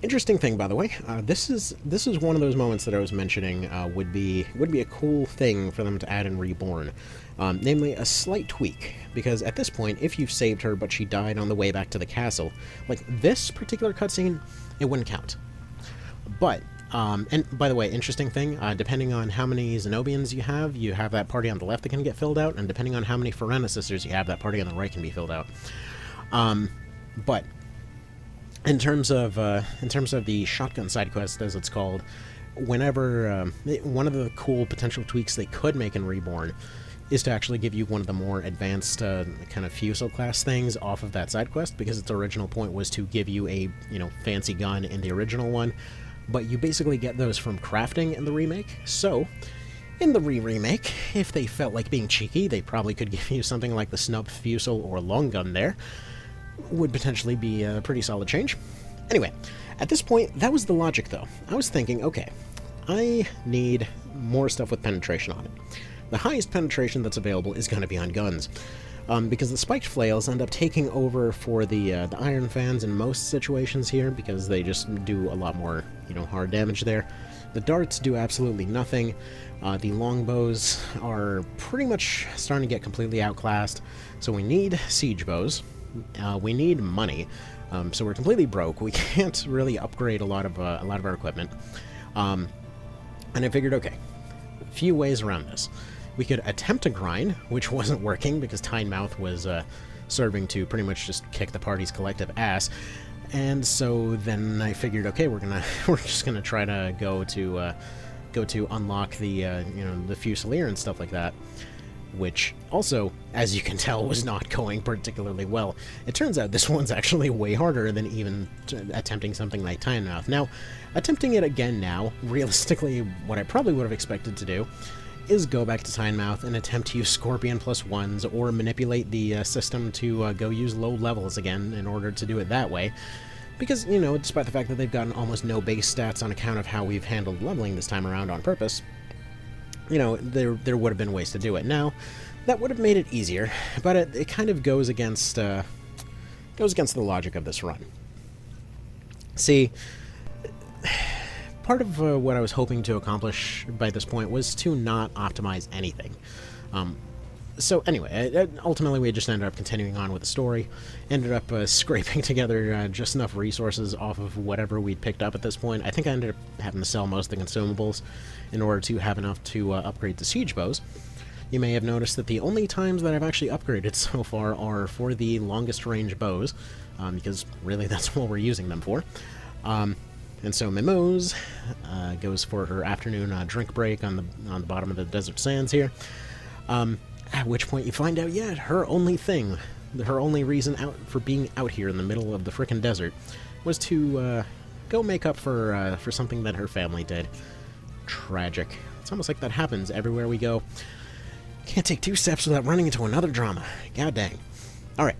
Interesting thing, by the way, this is one of those moments that I was mentioning would be a cool thing for them to add in Reborn, namely a slight tweak, because at this point, if you've saved her but she died on the way back to the castle, like this particular cutscene, it wouldn't count. But, and by the way, interesting thing, depending on how many Zenobians you have that party on the left that can get filled out, and depending on how many Forena sisters you have, that party on the right can be filled out. But in terms of the shotgun side quest, as it's called, whenever one of the cool potential tweaks they could make in Reborn is to actually give you one of the more advanced kind of Fusel class things off of that side quest, because its original point was to give you a, you know, fancy gun in the original one, but you basically get those from crafting in the remake. So in the remake, if they felt like being cheeky, they probably could give you something like the Snub Fusel or Long Gun there. Would potentially be a pretty solid change. Anyway, at this point, that was the logic, though. I was thinking, okay, I need more stuff with penetration on it. The highest penetration that's available is going to be on guns, because the spiked flails end up taking over for the iron fans in most situations here, because they just do a lot more, you know, hard damage there. The darts do absolutely nothing. The longbows are pretty much starting to get completely outclassed, so we need siege bows. We need money, so we're completely broke. We can't really upgrade a lot of our equipment. And I figured, okay, a few ways around this. We could attempt to grind, which wasn't working because Tynemouth was serving to pretty much just kick the party's collective ass. And so then I figured, okay, we're just gonna try to go to unlock the you know, the Fusilier and stuff like that, which also, as you can tell, was not going particularly well. It turns out this one's actually way harder than even attempting something like Tynemouth. Now, attempting it again now, realistically, what I probably would have expected to do is go back to Tynemouth and attempt to use Scorpion +1s, or manipulate the system to go use low levels again in order to do it that way. Because, you know, despite the fact that they've gotten almost no base stats on account of how we've handled leveling this time around on purpose, you know, there would have been ways to do it. Now, That would have made it easier, but it kind of goes against the logic of this run. See, part of what I was hoping to accomplish by this point was to not optimize anything. So anyway, ultimately we just ended up continuing on with the story, ended up scraping together just enough resources off of whatever we'd picked up at this point. I think I ended up having to sell most of the consumables in order to have enough to upgrade the siege bows. You may have noticed that the only times that I've actually upgraded so far are for the longest range bows, because really that's what we're using them for. And so Mimo's goes for her afternoon drink break on the bottom of the desert sands here. At which point you find out, yeah, her only reason for being out here in the middle of the frickin' desert was to go make up for something that her family did. Tragic. It's almost like that happens everywhere we go. Can't take 2 steps without running into another drama. God dang. Alright.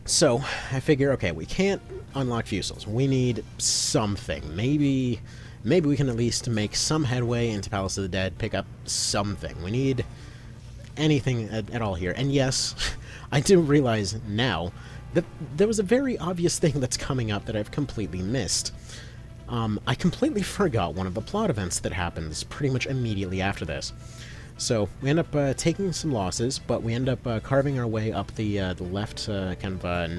So, I figure, okay, we can't unlock Fusils. We need something. Maybe we can at least make some headway into Palace of the Dead, pick up something. We need anything at all here. And yes, I do realize now that there was a very obvious thing that's coming up that I've completely missed. I completely forgot one of the plot events that happens pretty much immediately after this. So, we end up taking some losses, but we end up carving our way up the left, kind of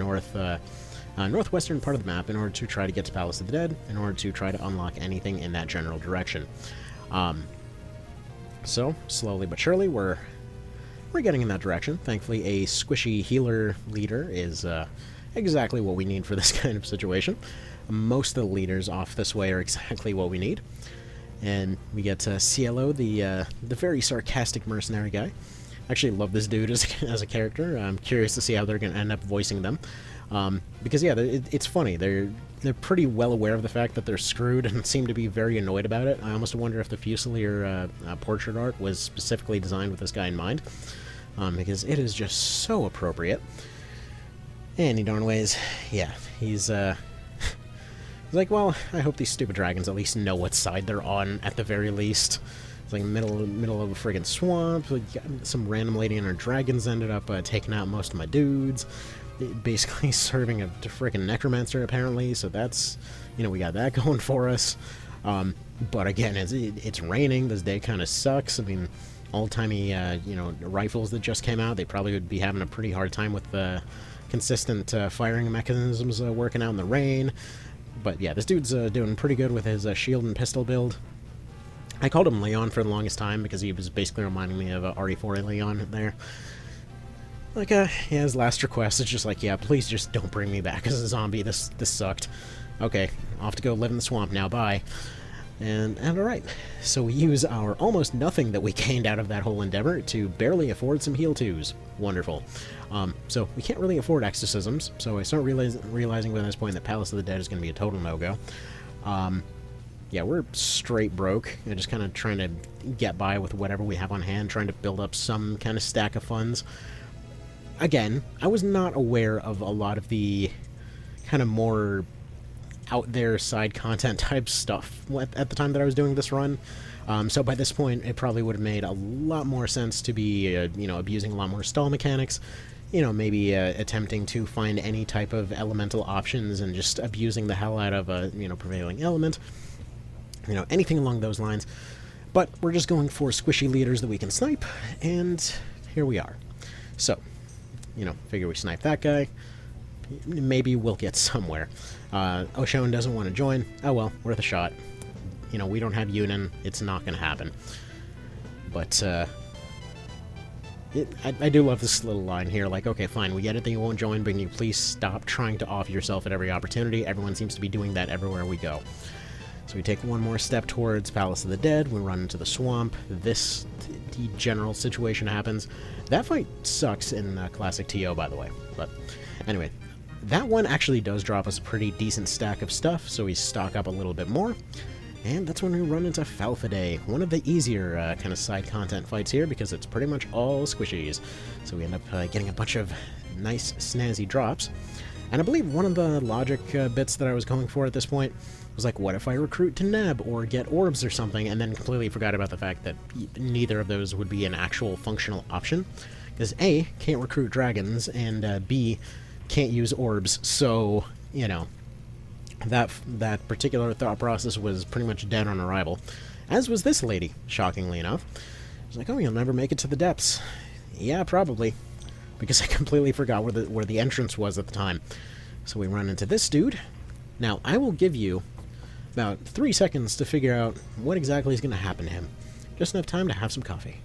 northwestern part of the map in order to try to get to Palace of the Dead, in order to try to unlock anything in that general direction. So, slowly but surely, we're getting in that direction. Thankfully, a squishy healer leader is exactly what we need for this kind of situation. Most of the leaders off this way are exactly what we need. And we get Cielo, the very sarcastic mercenary guy. I actually love this dude as a character. I'm curious to see how they're going to end up voicing them. Because, yeah, it's funny. They're pretty well aware of the fact that they're screwed and seem to be very annoyed about it. I almost wonder if the Fusilier portrait art was specifically designed with this guy in mind. Because it is just so appropriate. Any darn ways, yeah, he's like, well, I hope these stupid dragons at least know what side they're on, at the very least. It's like middle of a friggin' swamp. Like, some random lady and her dragons ended up taking out most of my dudes. Basically serving a friggin' necromancer, apparently, so that's, we got that going for us. But again, it's raining. This day kind of sucks. I mean, old-timey, rifles that just came out, they probably would be having a pretty hard time with consistent firing mechanisms working out in the rain. But yeah, this dude's doing pretty good with his shield and pistol build. I called him Leon for the longest time because he was basically reminding me of RE4 Leon there. Like, yeah, his last request is just like, yeah, please just don't bring me back as a zombie. This sucked. Okay, off to go live in the swamp now. Bye. And alright, so we use our almost nothing that we gained out of that whole endeavor to barely afford some heal 2s. Wonderful. So we can't really afford exorcisms, so I start realizing by this point that Palace of the Dead is going to be a total no-go. Yeah, we're straight broke, just kind of trying to get by with whatever we have on hand, trying to build up some kind of stack of funds. Again, I was not aware of a lot of the kind of more out there side content type stuff at the time that I was doing this run. So by this point, it probably would have made a lot more sense to be, abusing a lot more stall mechanics, maybe attempting to find any type of elemental options and just abusing the hell out of a, prevailing element, anything along those lines. But we're just going for squishy leaders that we can snipe, and here we are. So, figure we snipe that guy. Maybe we'll get somewhere. Oshone doesn't want to join. Oh well, worth a shot. We don't have Yunin. It's not going to happen. But, I do love this little line here, like, okay, fine, we get it that you won't join, but can you please stop trying to off yourself at every opportunity? Everyone seems to be doing that everywhere we go. So we take one more step towards Palace of the Dead, we run into the swamp, the general situation happens. That fight sucks in classic TO, by the way, but anyway. That one actually does drop us a pretty decent stack of stuff, so we stock up a little bit more. And that's when we run into Falfaday, one of the easier kind of side content fights here, because it's pretty much all squishies. So we end up getting a bunch of nice, snazzy drops. And I believe one of the logic bits that I was going for at this point was like, what if I recruit to Neb or get orbs or something, and then completely forgot about the fact that neither of those would be an actual functional option. Because A, can't recruit dragons, and B, can't use orbs, so, you know, that particular thought process was pretty much dead on arrival. As was this lady, shockingly enough. She's like, oh, you'll never make it to the depths. Yeah, probably. Because I completely forgot where the entrance was at the time. So we run into this dude. Now, I will give you about 3 seconds to figure out what exactly is going to happen to him. Just enough time to have some coffee.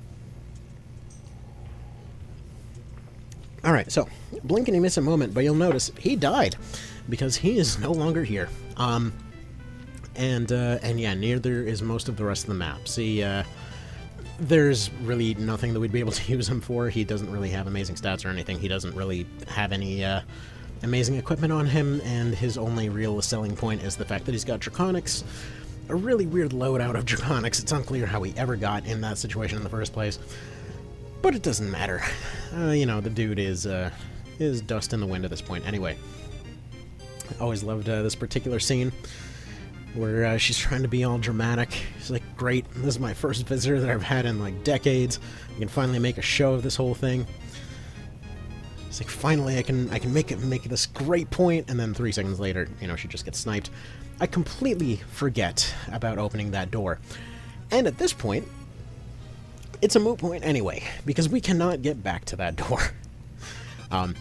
Alright, so, blink and you miss a moment, but you'll notice he died. Because he is no longer here. And yeah, neither is most of the rest of the map. See, there's really nothing that we'd be able to use him for. He doesn't really have amazing stats or anything. He doesn't really have any amazing equipment on him, and his only real selling point is the fact that he's got Draconics. A really weird loadout of Draconics. It's unclear how he ever got in that situation in the first place. But it doesn't matter. You know, the dude is dust in the wind at this point. Anyway, always loved this particular scene where she's trying to be all dramatic. She's like, great, this is my first visitor that I've had in like decades. I can finally make a show of this whole thing. It's like, finally I can make this great point, and then 3 seconds later, you know, she just gets sniped. I completely forget about opening that door. And at this point, it's a moot point anyway, because we cannot get back to that door.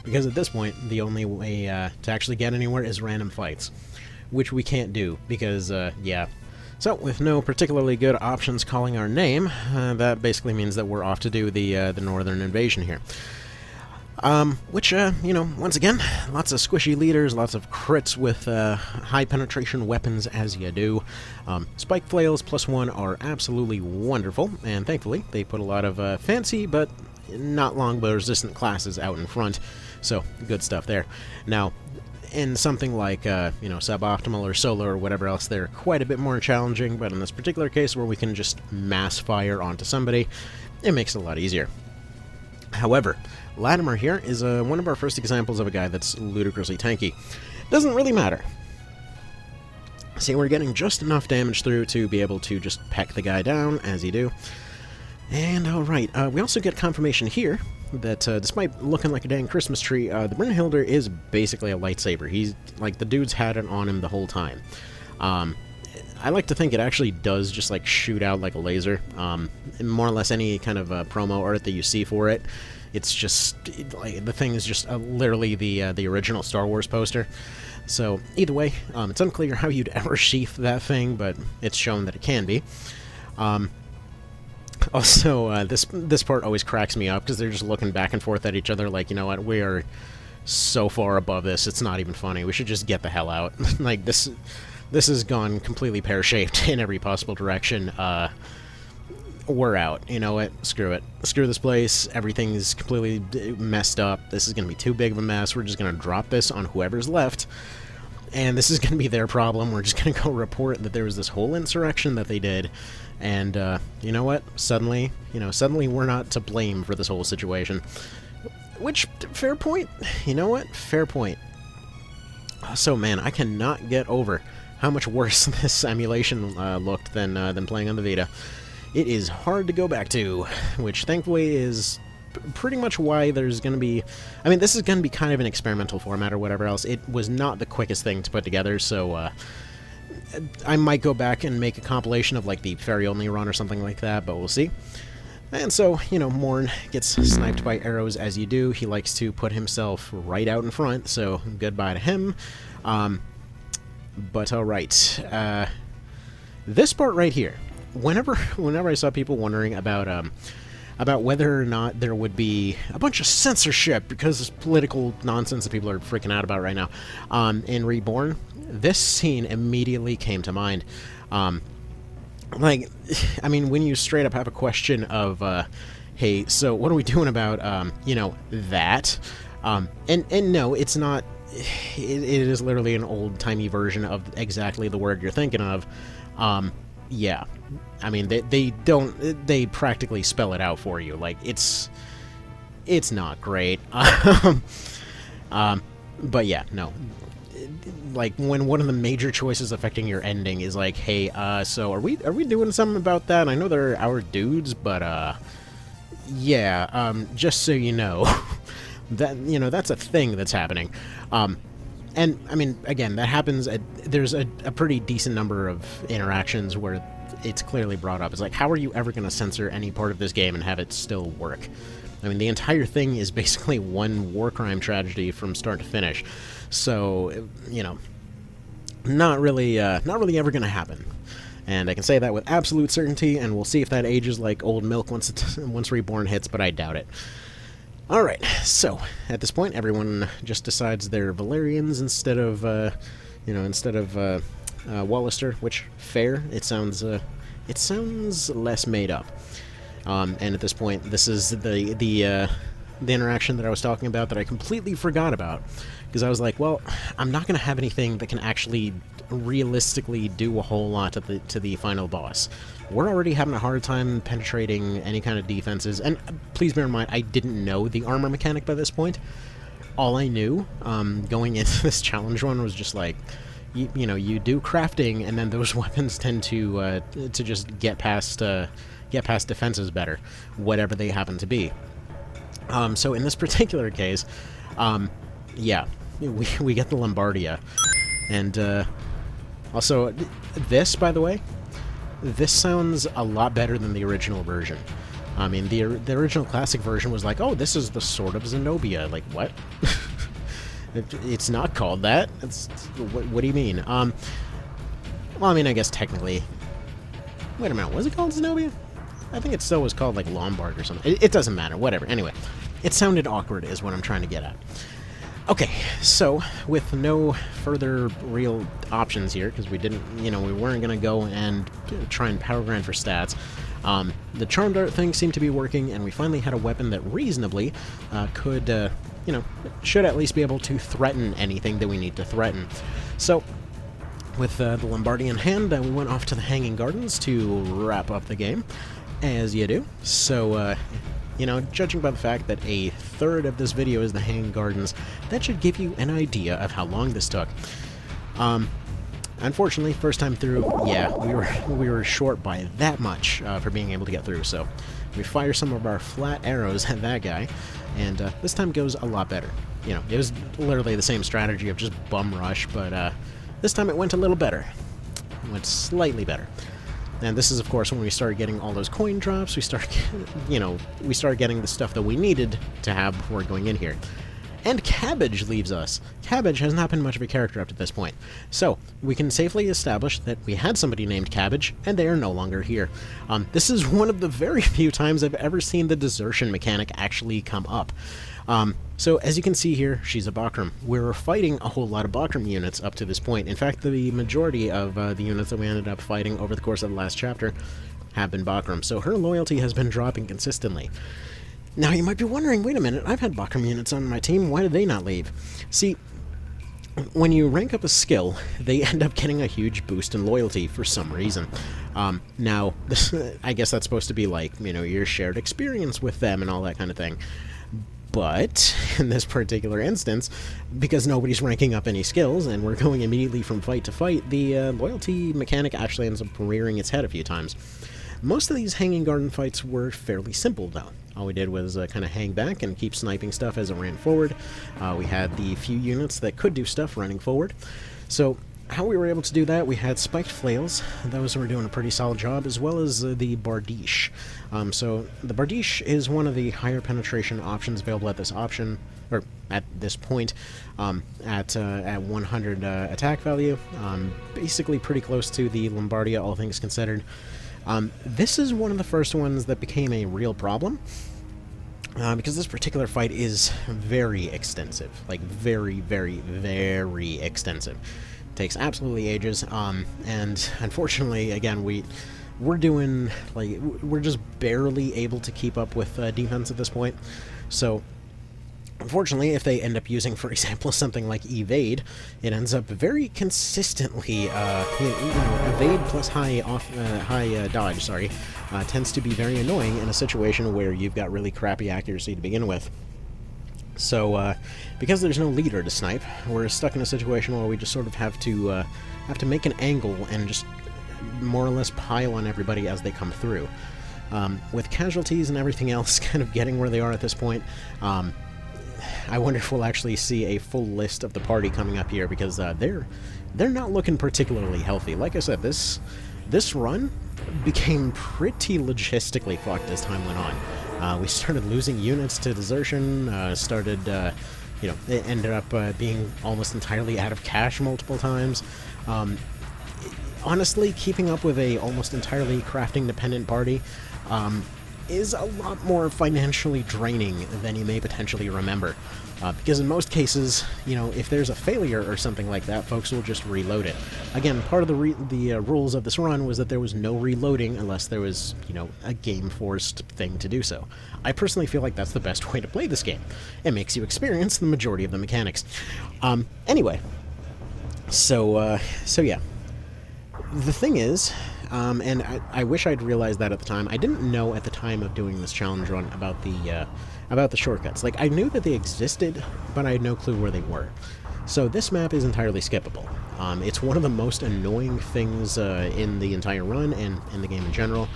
Because at this point, the only way to actually get anywhere is random fights, which we can't do, because, yeah. So, with no particularly good options calling our name, that basically means that we're off to do the northern invasion here. Which, you know, once again, lots of squishy leaders, lots of crits with high penetration weapons as you do. Spike flails +1 are absolutely wonderful, and thankfully they put a lot of fancy but not longbow resistant classes out in front, so good stuff there. Now, in something like, you know, suboptimal or solo or whatever else, they're quite a bit more challenging, but in this particular case where we can just mass fire onto somebody, it makes it a lot easier. However, Latimer here is one of our first examples of a guy that's ludicrously tanky. Doesn't really matter. See, we're getting just enough damage through to be able to just peck the guy down, as you do. And alright, we also get confirmation here that despite looking like a dang Christmas tree, the Brynhildr is basically a lightsaber. He's, like, the dude's had it on him the whole time. I like to think it actually does just, like, shoot out like a laser. More or less any kind of promo art that you see for it, it's just, like, the thing is just literally the original Star Wars poster. So, either way, it's unclear how you'd ever sheath that thing, but it's shown that it can be. Also, this part always cracks me up, because they're just looking back and forth at each other like, you know what, we are so far above this, it's not even funny. We should just get the hell out. Like, this has gone completely pear-shaped in every possible direction. We're out. You know what? Screw it. Screw this place. Everything's completely messed up. This is going to be too big of a mess. We're just going to drop this on whoever's left, and this is going to be their problem. We're just going to go report that there was this whole insurrection that they did, and, you know what? Suddenly we're not to blame for this whole situation. Which, fair point. You know what? Fair point. So, man, I cannot get over how much worse this emulation looked than playing on the Vita. It is hard to go back to, which thankfully is pretty much why there's going to be... I mean, this is going to be kind of an experimental format or whatever else. It was not the quickest thing to put together, so I might go back and make a compilation of, like, the fairy-only run or something like that, but we'll see. And so, you know, Morn gets sniped by arrows as you do. He likes to put himself right out in front, so goodbye to him. But alright, this part right here, whenever I saw people wondering about whether or not there would be a bunch of censorship because of political nonsense that people are freaking out about right now, in Reborn, this scene immediately came to mind. Like, I mean, when you straight up have a question of, hey, so what are we doing about, you know, that? And no, it's not... It is literally an old-timey version of exactly the word you're thinking of. Yeah. I mean, they practically spell it out for you. Like, it's not great. But yeah, no. Like, when one of the major choices affecting your ending is like, hey, so are we doing something about that? I know they're our dudes, but, yeah, just so you know, that, you know, that's a thing that's happening. And, I mean, again, that happens there's a pretty decent number of interactions where it's clearly brought up. It's like, how are you ever going to censor any part of this game and have it still work? I mean, the entire thing is basically one war crime tragedy from start to finish. So, you know, not really ever going to happen. And I can say that with absolute certainty, and we'll see if that ages like old milk once Reborn hits, but I doubt it. Alright, so, at this point, everyone just decides they're Valerians instead of, Wallister, which, fair, it sounds less made up. And at this point, this is the interaction that I was talking about that I completely forgot about, because I was like, well, I'm not going to have anything that can actually realistically do a whole lot to the final boss. We're already having a hard time penetrating any kind of defenses, and please bear in mind, I didn't know the armor mechanic by this point. All I knew going into this challenge run was just like, you know, you do crafting, and then those weapons tend to just get past defenses better, whatever they happen to be. So in this particular case, yeah, we get the Lombardia, and also this, by the way, this sounds a lot better than the original version. I mean, the original classic version was like, oh, this is the Sword of Zenobia. Like, what? It's not called that. What do you mean? Well, I mean, I guess technically. Wait a minute, was it called Zenobia? I think it still was called, like, Lombard or something. It doesn't matter, whatever. Anyway, it sounded awkward is what I'm trying to get at. Okay, so, with no further real options here, because we weren't going to go and try and power grind for stats, the Charmed Art thing seemed to be working, and we finally had a weapon that reasonably could, should at least be able to threaten anything that we need to threaten. So, with the Lombardi in hand, we went off to the Hanging Gardens to wrap up the game, as you do. So, judging by the fact that a third of this video is the Hanging Gardens, that should give you an idea of how long this took. Unfortunately, first time through, yeah, we were short by that much for being able to get through, so we fire some of our flat arrows at that guy, and this time goes a lot better. You know, it was literally the same strategy of just bum rush, but this time it went a little better. It went slightly better. And this is, of course, when we started getting all those coin drops, we started getting the stuff that we needed to have before going in here. And Cabbage leaves us. Cabbage has not been much of a character up to this point. So, we can safely establish that we had somebody named Cabbage, and they are no longer here. This is one of the very few times I've ever seen the desertion mechanic actually come up. So, as you can see here, she's a Bakram. We're fighting a whole lot of Bakram units up to this point. In fact, the majority of the units that we ended up fighting over the course of the last chapter have been Bakram, so her loyalty has been dropping consistently. Now, you might be wondering, wait a minute, I've had Bakram units on my team, why did they not leave? See, when you rank up a skill, they end up getting a huge boost in loyalty for some reason. Now, I guess that's supposed to be like, your shared experience with them and all that kind of thing. But, in this particular instance, because nobody's ranking up any skills, and we're going immediately from fight to fight, the loyalty mechanic actually ends up rearing its head a few times. Most of these Hanging Garden fights were fairly simple, though. All we did was kind of hang back and keep sniping stuff as it ran forward. We had the few units that could do stuff running forward. So, how we were able to do that, we had spiked flails. Those were doing a pretty solid job, as well as the Bardiche. So the Bardiche is one of the higher penetration options available at this point, at 100 attack value. Basically pretty close to the Lombardia, all things considered. This is one of the first ones that became a real problem. Because this particular fight is very extensive. Like, very, very, very extensive. Takes absolutely ages, and unfortunately, again, we're doing, like, we're just barely able to keep up with defense at this point. So, unfortunately, if they end up using, for example, something like evade, it ends up very consistently, evade plus high dodge, tends to be very annoying in a situation where you've got really crappy accuracy to begin with. So, because there's no leader to snipe, we're stuck in a situation where we just sort of have to make an angle and just more or less pile on everybody as they come through. With casualties and everything else kind of getting where they are at this point, I wonder if we'll actually see a full list of the party coming up here, because they're not looking particularly healthy. Like I said, this run became pretty logistically fucked as time went on. We started losing units to desertion, it ended up being almost entirely out of cash multiple times. Honestly, keeping up with a almost entirely crafting-dependent party is a lot more financially draining than you may potentially remember. Because in most cases, if there's a failure or something like that, folks will just reload it. Again, part of the rules of this run was that there was no reloading unless there was, a game-forced thing to do so. I personally feel like that's the best way to play this game. It makes you experience the majority of the mechanics. Anyway, so yeah. The thing is, and I wish I'd realized that at the time. I didn't know at the time of doing this challenge run about the shortcuts. Like, I knew that they existed, but I had no clue where they were. So this map is entirely skippable. It's one of the most annoying things in the entire run and in the game in general,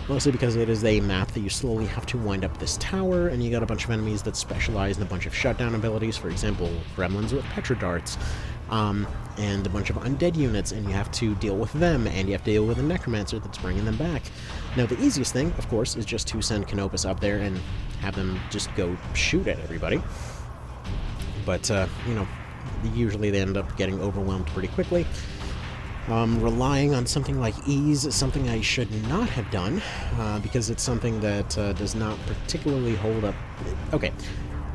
mostly because it is a map that you slowly have to wind up this tower, and you got a bunch of enemies that specialize in a bunch of shutdown abilities, for example, gremlins with petrodarts, and a bunch of undead units, and you have to deal with them, and you have to deal with a necromancer that's bringing them back. Now, the easiest thing, of course, is just to send Canopus up there and have them just go shoot at everybody. But, usually they end up getting overwhelmed pretty quickly. Relying on something like ease is something I should not have done, because it's something that does not particularly hold up. Okay,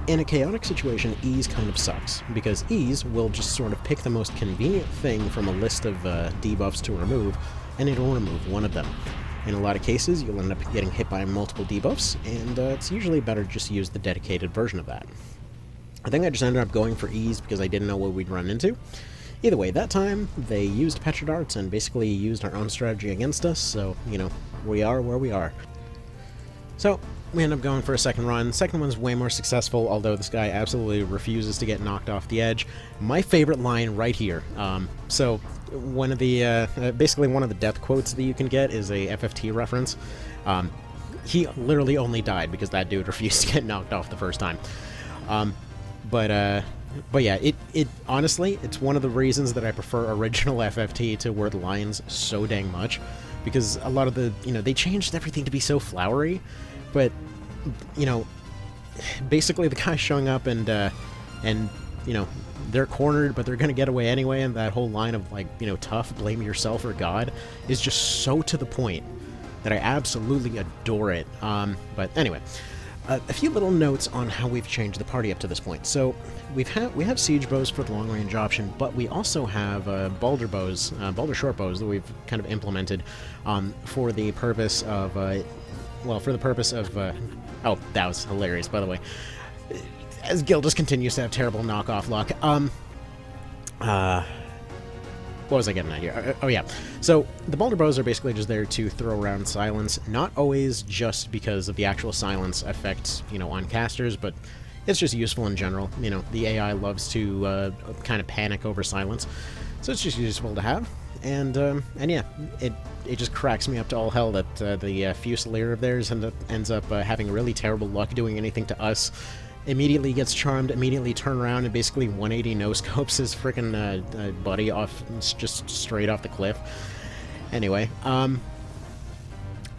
in a chaotic situation, ease kind of sucks, because ease will just sort of pick the most convenient thing from a list of debuffs to remove, and it'll remove one of them. In a lot of cases, you'll end up getting hit by multiple debuffs, and it's usually better to just use the dedicated version of that. I think I just ended up going for ease because I didn't know what we'd run into. Either way, that time, they used petrodarts and basically used our own strategy against us, so, we are where we are. So, we end up going for a second run. Second one's way more successful, although this guy absolutely refuses to get knocked off the edge. My favorite line right here. So, one of the, basically one of the death quotes that you can get is a FFT reference. He literally only died because that dude refused to get knocked off the first time. But yeah, it honestly, it's one of the reasons that I prefer original FFT to Word Lions so dang much, because a lot of the, they changed everything to be so flowery, but, basically the guy showing up and they're cornered, but they're gonna get away anyway, and that whole line of, like, tough, blame yourself or God is just so to the point that I absolutely adore it. But anyway, a few little notes on how we've changed the party up to this point. So we have siege bows for the long range option, but we also have Balder bows, Balder short bows that we've kind of implemented for the purpose of oh, that was hilarious, by the way. As Gil just continues to have terrible knockoff luck. What was I getting at here? Oh yeah. So the Balder bows are basically just there to throw around silence, not always just because of the actual silence effect, on casters, but it's just useful in general. The AI loves to kind of panic over silence, so it's just useful to have. And yeah, it just cracks me up to all hell that the Fusilier of theirs ends up having really terrible luck doing anything to us. Immediately gets charmed, immediately turn around and basically 180 no-scopes his frickin' buddy off, just straight off the cliff. Anyway, alright.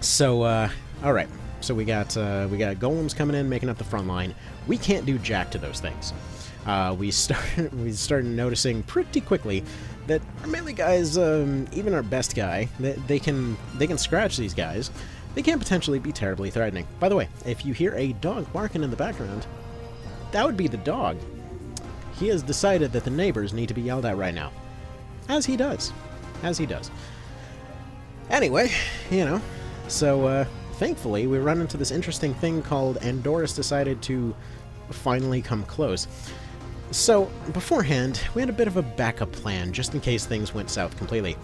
So we got golems coming in, making up the front line. We can't do jack to those things. We started noticing pretty quickly that our melee guys, even our best guy, they can scratch these guys. They can potentially be terribly threatening. By the way, if you hear a dog barking in the background, that would be the dog. He has decided that the neighbors need to be yelled at right now. As he does. Anyway, so thankfully we run into this interesting thing called Andorus decided to finally come close. So, beforehand, we had a bit of a backup plan just in case things went south completely.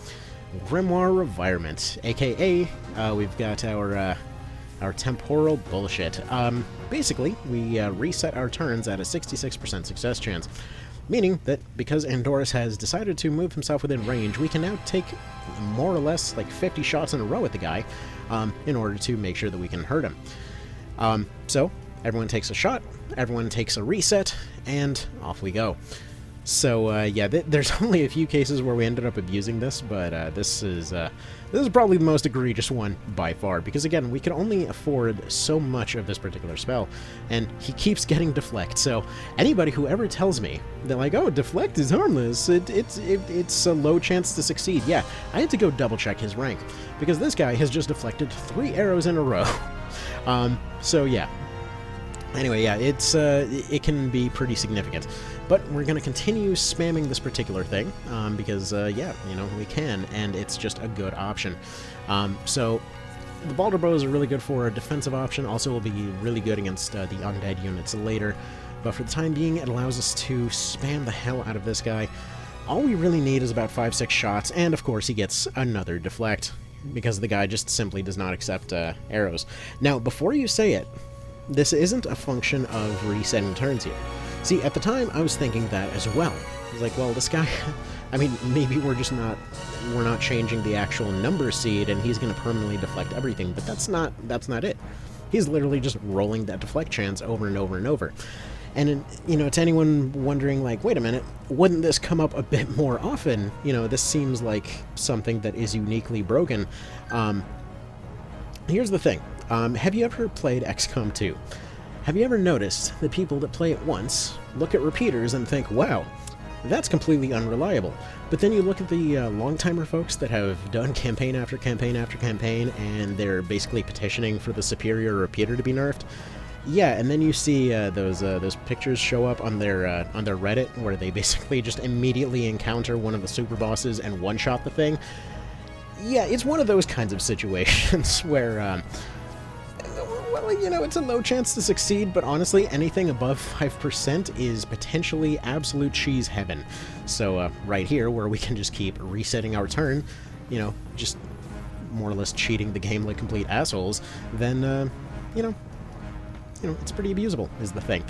Grimoire Refinement, aka we've got our our temporal bullshit. Basically, we reset our turns at a 66% success chance, meaning that because Andorus has decided to move himself within range, we can now take more or less like 50 shots in a row at the guy in order to make sure that we can hurt him. So everyone takes a shot, everyone takes a reset, and off we go. So yeah, there's only a few cases where we ended up abusing this, but this is probably the most egregious one by far, because again, we can only afford so much of this particular spell, and he keeps getting deflect. So anybody who ever tells me that like, oh, deflect is harmless, it's a low chance to succeed, yeah, I had to go double check his rank, because this guy has just deflected 3 arrows in a row. So yeah. Anyway, yeah, it can be pretty significant. But we're going to continue spamming this particular thing, because, yeah, you know, we can, and it's just a good option. So, the Balder Bow is really good for a defensive option, also will be really good against the undead units later, but for the time being, it allows us to spam the hell out of this guy. All we really need is about 5-6 shots, and of course he gets another deflect, because the guy just simply does not accept arrows. Now, before you say it, this isn't a function of resetting turns here. See, at the time, I was thinking that as well. I was like, well, this guy, I mean, maybe we're not changing the actual number seed, and he's going to permanently deflect everything, but that's not it. He's literally just rolling that deflect chance over and over and over. And, you know, to anyone wondering, like, wait a minute, wouldn't this come up a bit more often? You know, this seems like something that is uniquely broken. Here's the thing. Have you ever played XCOM 2? Have you ever noticed that people that play it once look at repeaters and think, wow, that's completely unreliable. But then you look at the long-timer folks that have done campaign after campaign after campaign, and they're basically petitioning for the superior repeater to be nerfed. Yeah, and then you see those pictures show up on their Reddit, where they basically just immediately encounter one of the super bosses and one-shot the thing. Yeah, it's one of those kinds of situations where, well, you know, it's a low chance to succeed, but honestly, anything above 5% is potentially absolute cheese heaven. So, right here, where we can just keep resetting our turn, you know, just more or less cheating the game like complete assholes, then, you know, it's pretty abusable, is the thing.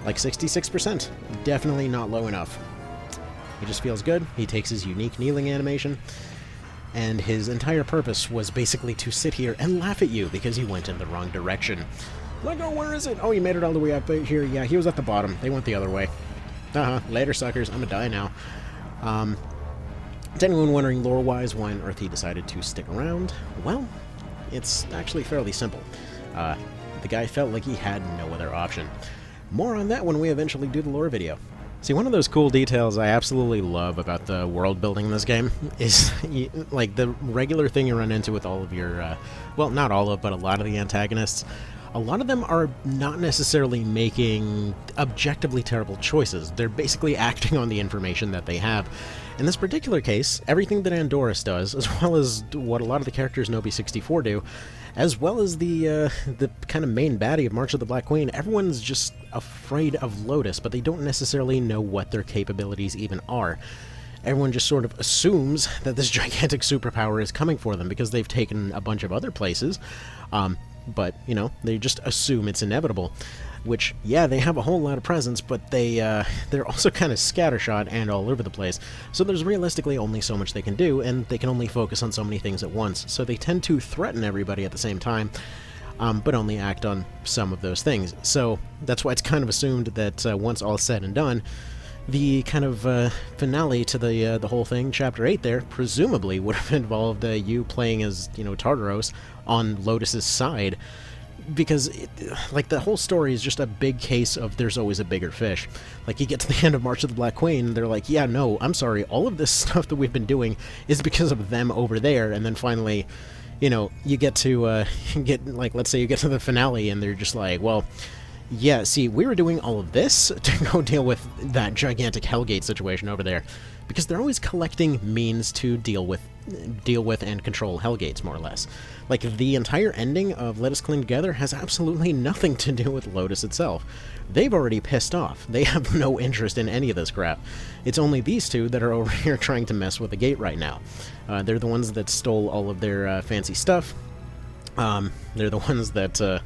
Like 66%, definitely not low enough. He just feels good, he takes his unique kneeling animation, and his entire purpose was basically to sit here and laugh at you because he went in the wrong direction. Like, oh, where is it? Oh, he made it all the way up here. Yeah, he was at the bottom. They went the other way. Later, suckers. I'm gonna die now. To anyone wondering lore-wise why on earth he decided to stick around, well, it's actually fairly simple. The guy felt like he had no other option. More on that when we eventually do the lore video. See, one of those cool details I absolutely love about the world building in this game is, like, the regular thing you run into with all of your, well, not all of, but a lot of the antagonists. A lot of them are not necessarily making objectively terrible choices. They're basically acting on the information that they have. In this particular case, everything that Andorus does, as well as what a lot of the characters in OB64 do, as well as the kind of main baddie of March of the Black Queen, everyone's just afraid of Lotus, but they don't necessarily know what their capabilities even are. Everyone just sort of assumes that this gigantic superpower is coming for them because they've taken a bunch of other places, but, you know, they just assume it's inevitable. Which, yeah, they have a whole lot of presence, but they're also kind of scattershot and all over the place. So there's realistically only so much they can do, and they can only focus on so many things at once. So they tend to threaten everybody at the same time, but only act on some of those things. So that's why it's kind of assumed that once all said and done, the kind of finale to the whole thing, Chapter 8 there, presumably would have involved you playing as, you know, Tartaros on Lotus's side. Because, like, the whole story is just a big case of there's always a bigger fish. Like, you get to the end of March of the Black Queen, and they're like, yeah, no, I'm sorry, all of this stuff that we've been doing is because of them over there, and then finally, you know, you get to, let's say you get to the finale, and they're just like, well, yeah, see, we were doing all of this to go deal with that gigantic Hellgate situation over there, because they're always collecting means to deal with and control Hellgates, more or less. Like, the entire ending of Let Us Cling Together has absolutely nothing to do with Lotus itself. They've already pissed off. They have no interest in any of this crap. It's only these two that are over here trying to mess with the gate right now. They're the ones that stole all of their fancy stuff, They're the ones that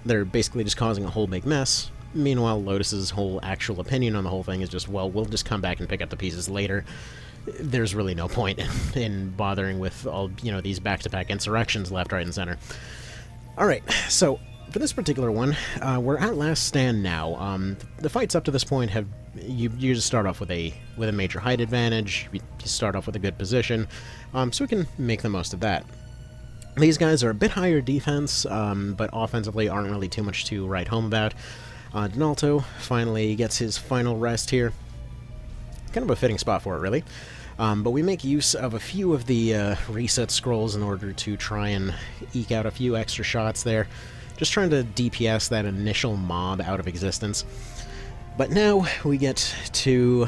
they're basically just causing a whole big mess. Meanwhile, Lotus's whole actual opinion on the whole thing is just, well, we'll just come back and pick up the pieces later. There's really no point in bothering with all, these back-to-back insurrections left, right, and center. Alright, so for this particular one, we're at last stand now. The fights up to this point have you just start off with a major height advantage. You start off with a good position, so we can make the most of that. These guys are a bit higher defense, but offensively aren't really too much to write home about. Donalto finally gets his final rest here. Kind of a fitting spot for it, really. But we make use of a few of the reset scrolls in order to try and eke out a few extra shots there. Just trying to DPS that initial mob out of existence. But now we get to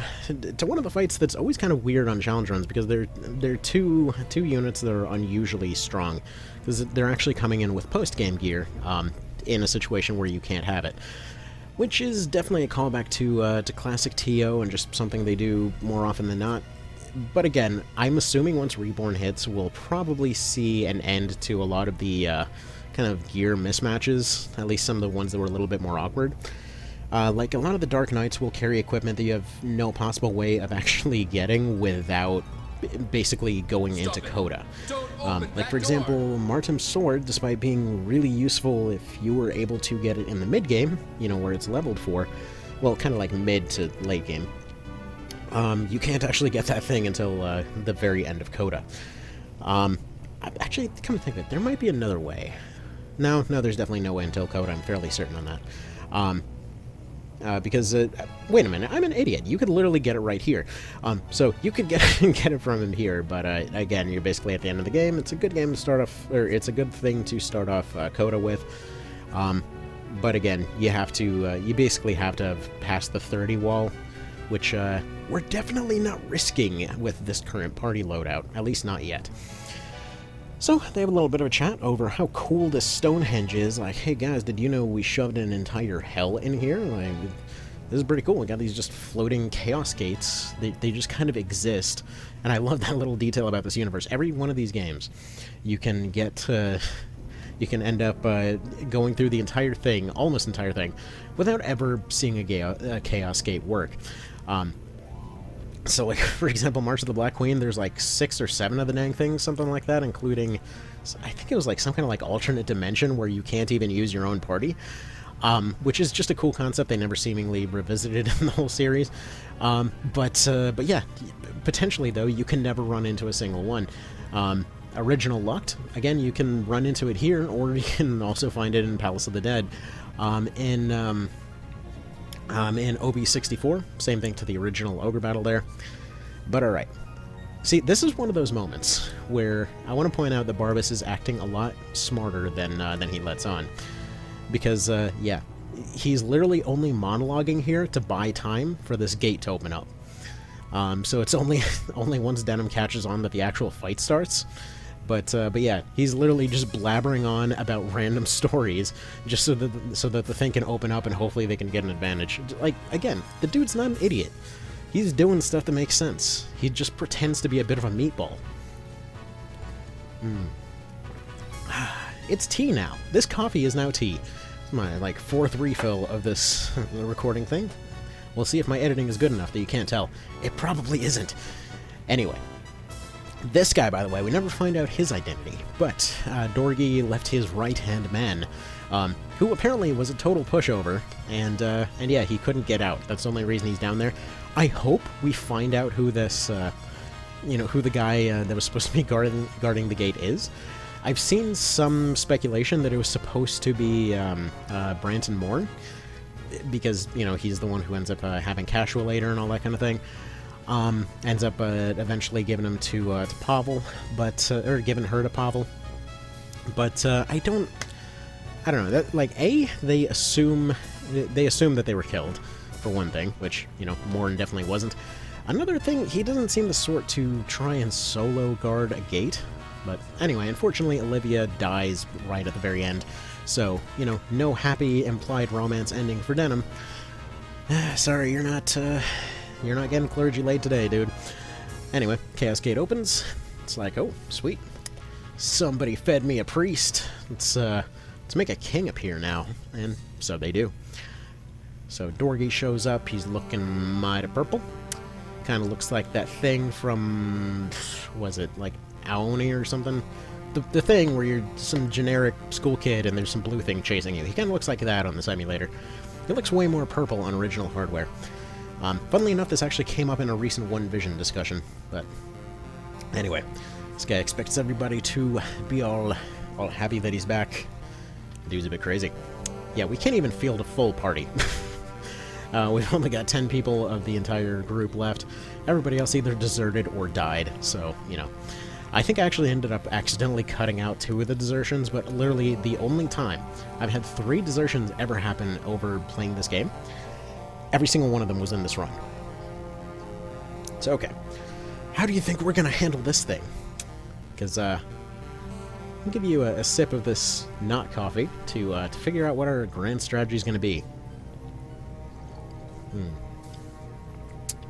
one of the fights that's always kind of weird on challenge runs, because they're two units that are unusually strong, because they're actually coming in with post-game gear in a situation where you can't have it. Which is definitely a callback to classic TO and just something they do more often than not. But again, I'm assuming once Reborn hits, we'll probably see an end to a lot of the kind of gear mismatches, at least some of the ones that were a little bit more awkward. Like, a lot of the Dark Knights will carry equipment that you have no possible way of actually getting without basically going into Coda. Like, for example, Martim's sword, despite being really useful if you were able to get it in the mid-game, where it's leveled for, well, kind of like mid to late game, you can't actually get that thing until the very end of Coda. Actually, come to think of it, there might be another way. No, there's definitely no way until Coda, I'm fairly certain on that. Because, wait a minute, I'm an idiot. You could literally get it right here. So you could get it from him here, but again, you're basically at the end of the game. It's a good game to start off, or it's a good thing to start off Coda with. But again, you basically have to have passed the 30 wall, which we're definitely not risking with this current party loadout, at least not yet. So, they have a little bit of a chat over how cool this Stonehenge is. Like, hey guys, did you know we shoved an entire hell in here? Like, this is pretty cool. We got these just floating chaos gates. They just kind of exist. And I love that little detail about this universe. Every one of these games, you can get you can end up going through the entire thing, almost entire thing, without ever seeing a chaos gate work. So, like, for example, March of the Black Queen, there's like 6 or 7 of the dang things, something like that, including, I think it was like some kind of like alternate dimension where you can't even use your own party, which is just a cool concept they never seemingly revisited in the whole series. But yeah, potentially, though, you can never run into a single one. Original Lucked, again, you can run into it here, or you can also find it in Palace of the Dead. In OB64, same thing to the original Ogre battle there. But alright. See, this is one of those moments where I want to point out that Barbas is acting a lot smarter than he lets on. Because, yeah, he's literally only monologuing here to buy time for this gate to open up. So it's only once Denim catches on that the actual fight starts. But yeah, he's literally just blabbering on about random stories just so that the thing can open up and hopefully they can get an advantage. Like, again, the dude's not an idiot. He's doing stuff that makes sense. He just pretends to be a bit of a meatball. It's tea now. This coffee is now tea. It's my, like, 4th refill of this recording thing. We'll see if my editing is good enough that you can't tell. It probably isn't. Anyway. This guy, by the way, we never find out his identity, but Dorgi left his right-hand man, who apparently was a total pushover, and yeah, he couldn't get out. That's the only reason he's down there. I hope we find out who this, who the guy that was supposed to be guarding the gate is. I've seen some speculation that it was supposed to be Branton Moore, because, he's the one who ends up having Casual later and all that kind of thing. Ends up eventually giving him to Pavel, or giving her to Pavel. But I don't know. That, like, they assume that they were killed, for one thing, which Morn definitely wasn't. Another thing, he doesn't seem the sort to try and solo guard a gate. But anyway, unfortunately, Olivia dies right at the very end. So no happy implied romance ending for Denim. Sorry, you're not getting clergy laid today, dude. Anyway, Chaos Gate opens. It's like, oh, sweet. Somebody fed me a priest. Let's make a king appear now. And so they do. So Dorgy shows up. He's looking mighty purple. Kind of looks like that thing from, was it like Aoni or something? The thing where you're some generic school kid and there's some blue thing chasing you. He kind of looks like that on this emulator. It looks way more purple on original hardware. Funnily enough, this actually came up in a recent One Vision discussion. But anyway, this guy expects everybody to be all happy that he's back. Dude's a bit crazy. Yeah, we can't even field a full party. We've only got 10 people of the entire group left. Everybody else either deserted or died, so, you know. I think I actually ended up accidentally cutting out 2 of the desertions, but literally the only time I've had 3 desertions ever happen over playing this game. Every single one of them was in this run. So, okay. How do you think we're going to handle this thing? Because, I'll give you a sip of this not coffee to figure out what our grand strategy is going to be.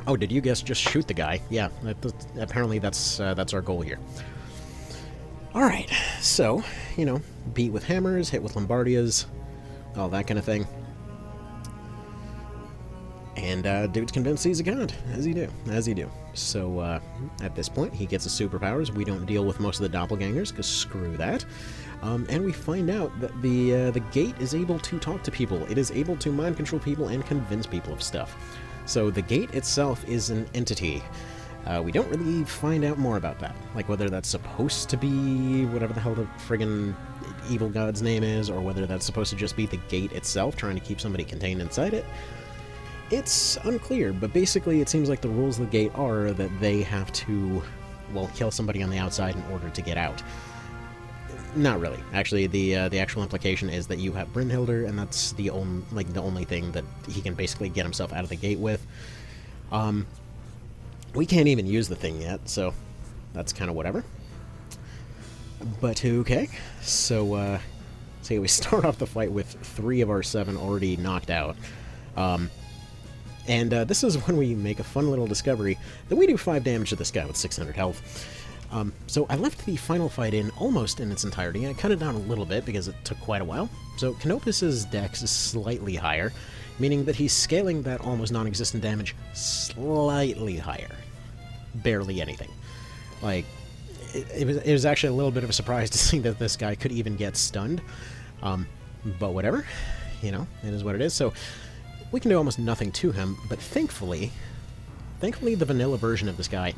Oh, did you guess just shoot the guy? Yeah, apparently that's our goal here. Alright, so, you know, beat with hammers, hit with Lombardias, all that kind of thing. And dude's convinced he's a god, as you do. So, at this point, he gets his superpowers. We don't deal with most of the doppelgangers, because screw that. And we find out that the gate is able to talk to people. It is able to mind control people and convince people of stuff. So the gate itself is an entity. We don't really find out more about that. Like whether that's supposed to be whatever the hell the friggin' evil god's name is, or whether that's supposed to just be the gate itself trying to keep somebody contained inside it. It's unclear, but basically it seems like the rules of the gate are that they have to, well, kill somebody on the outside in order to get out. Not really. Actually, the actual implication is that you have Brynhildr, and that's the only thing that he can basically get himself out of the gate with. We can't even use the thing yet, so that's kind of whatever. But okay, so we start off the fight with 3 of our 7 already knocked out. And this is when we make a fun little discovery that we do 5 damage to this guy with 600 health. So I left the final fight in almost in its entirety. I cut it down a little bit because it took quite a while. So Canopus's dex is slightly higher, meaning that he's scaling that almost non-existent damage slightly higher. Barely anything. Like, it was actually a little bit of a surprise to see that this guy could even get stunned. But whatever. You know, it is what it is. So we can do almost nothing to him, but thankfully the vanilla version of this guy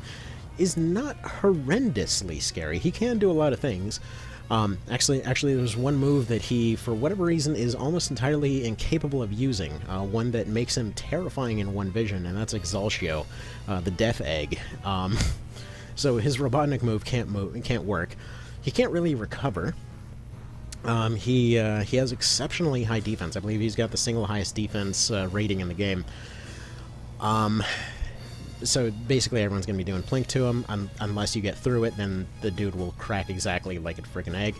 is not horrendously scary. He can do a lot of things. Actually, there's one move that he, for whatever reason, is almost entirely incapable of using. One that makes him terrifying in One Vision, and that's Exaltio, the Death Egg. So his Robotnik move can't work. He can't really recover. He has exceptionally high defense. I believe he's got the single highest defense rating in the game. So basically everyone's going to be doing plink to him. Unless you get through it, then the dude will crack exactly like a freaking egg.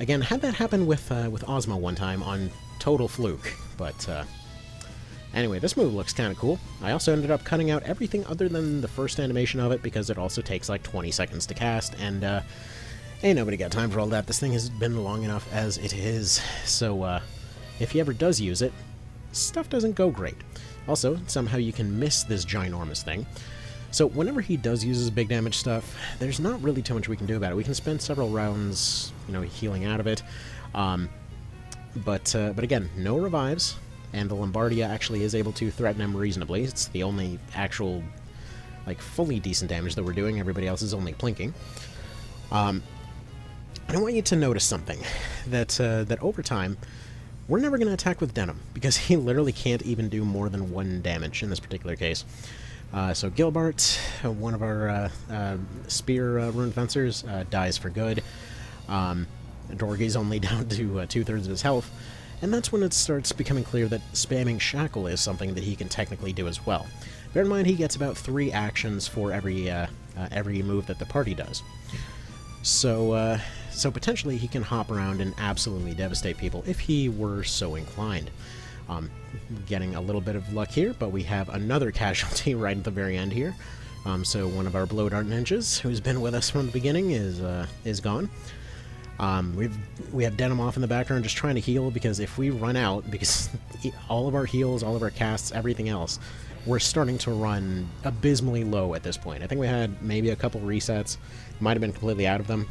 Again, had that happen with Ozma one time on total fluke. But anyway, this move looks kind of cool. I also ended up cutting out everything other than the first animation of it because it also takes like 20 seconds to cast, and ain't nobody got time for all that. This thing has been long enough as it is. So if he ever does use it, stuff doesn't go great. Also, somehow you can miss this ginormous thing. So whenever he does use his big damage stuff, there's not really too much we can do about it. We can spend several rounds, you know, healing out of it. But again, no revives, and the Lombardia actually is able to threaten him reasonably. It's the only actual, like, fully decent damage that we're doing. Everybody else is only plinking. I want you to notice something, that over time, we're never going to attack with Denim, because he literally can't even do more than 1 damage in this particular case. So Gilbert, one of our spear rune fencers, dies for good. Dorgy's only down to 2/3 of his health, and that's when it starts becoming clear that spamming Shackle is something that he can technically do as well. Bear in mind he gets about 3 actions for every move that the party does. So potentially he can hop around and absolutely devastate people if he were so inclined. Getting a little bit of luck here, but we have another casualty right at the very end here. So one of our blow dart ninjas, who's been with us from the beginning, is gone. We have Denim off in the background just trying to heal, because if we run out, because all of our heals, all of our casts, everything else, we're starting to run abysmally low at this point. I think we had maybe a couple resets, might have been completely out of them.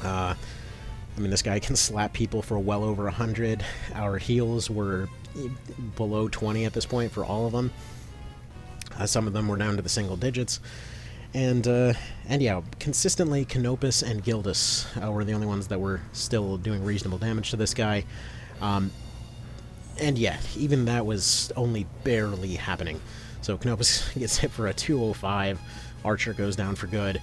I mean, this guy can slap people for well over 100. Our heals were below 20 at this point for all of them. Some of them were down to the single digits. And yeah, consistently, Canopus and Gildus were the only ones that were still doing reasonable damage to this guy. And yeah, even that was only barely happening. So Canopus gets hit for a 205, Archer goes down for good.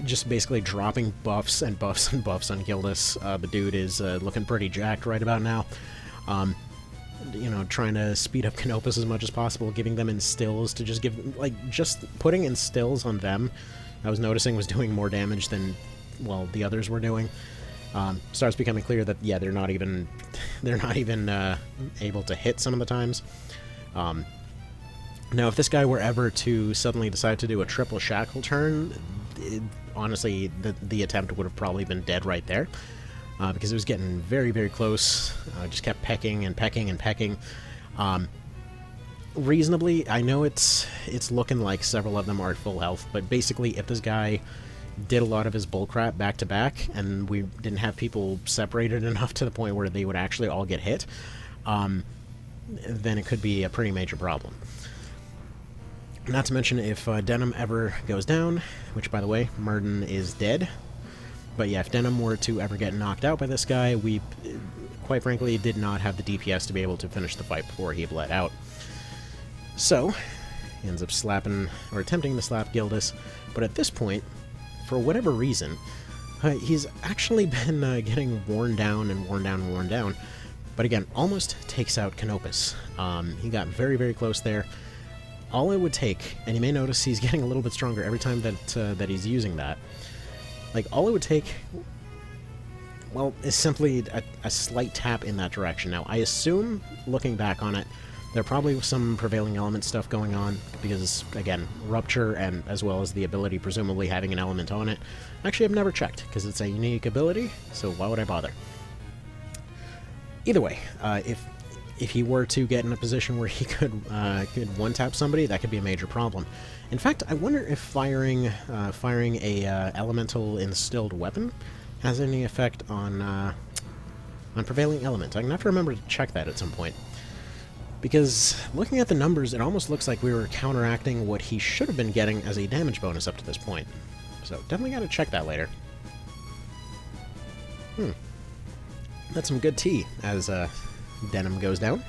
Just basically dropping buffs and buffs and buffs on Gildus. The dude is looking pretty jacked right about now. You know, trying to speed up Canopus as much as possible, giving them instills to just give, like, just putting instills on them, I was noticing was doing more damage than, well, the others were doing. Starts becoming clear that, yeah, they're not even able to hit some of the times. Now, if this guy were ever to suddenly decide to do a triple shackle turn, honestly, the attempt would have probably been dead right there. Because it was getting very, very close. Just kept pecking and pecking and pecking. Reasonably, I know it's looking like several of them are at full health, but basically, if this guy did a lot of his bullcrap back to back, and we didn't have people separated enough to the point where they would actually all get hit, then it could be a pretty major problem. Not to mention, if Denim ever goes down, which, by the way, Murden is dead. But yeah, if Denim were to ever get knocked out by this guy, we, quite frankly, did not have the DPS to be able to finish the fight before he bled out. So, he ends up slapping, or attempting to slap Gildus, but at this point, for whatever reason, he's actually been getting worn down and worn down and worn down, but again, almost takes out Canopus. He got very, very close there. All it would take, and you may notice he's getting a little bit stronger every time that he's using that. Like, all it would take, well, is simply a slight tap in that direction. Now, I assume, looking back on it, there probably was some prevailing element stuff going on, because, again, Rupture, and as well as the ability presumably having an element on it. Actually, I've never checked, because it's a unique ability, so why would I bother? Either way, if he were to get in a position where he could one-tap somebody, that could be a major problem. In fact, I wonder if firing a elemental instilled weapon has any effect on prevailing element. I'm gonna have to remember to check that at some point, because looking at the numbers, it almost looks like we were counteracting what he should have been getting as a damage bonus up to this point. So definitely got to check that later. That's some good tea as Denim goes down.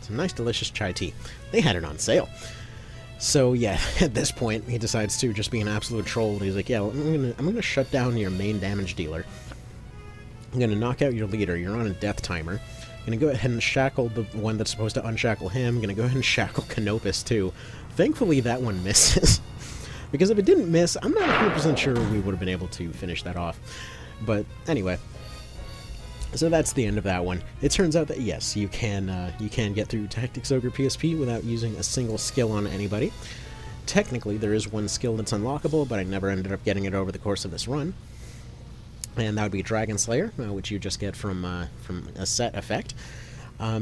Some nice, delicious chai tea. They had it on sale. So yeah, at this point, he decides to just be an absolute troll. He's like, yeah, well, I'm gonna shut down your main damage dealer. I'm gonna knock out your leader. You're on a death timer. I'm gonna go ahead and shackle the one that's supposed to unshackle him. I'm gonna go ahead and shackle Canopus too. Thankfully, that one misses. Because if it didn't miss, I'm not 100% sure we would have been able to finish that off. But anyway, so that's the end of that one. It turns out that yes, you can get through Tactics Ogre PSP without using a single skill on anybody. Technically, there is one skill that's unlockable, but I never ended up getting it over the course of this run. And that would be Dragon Slayer, which you just get from a set effect.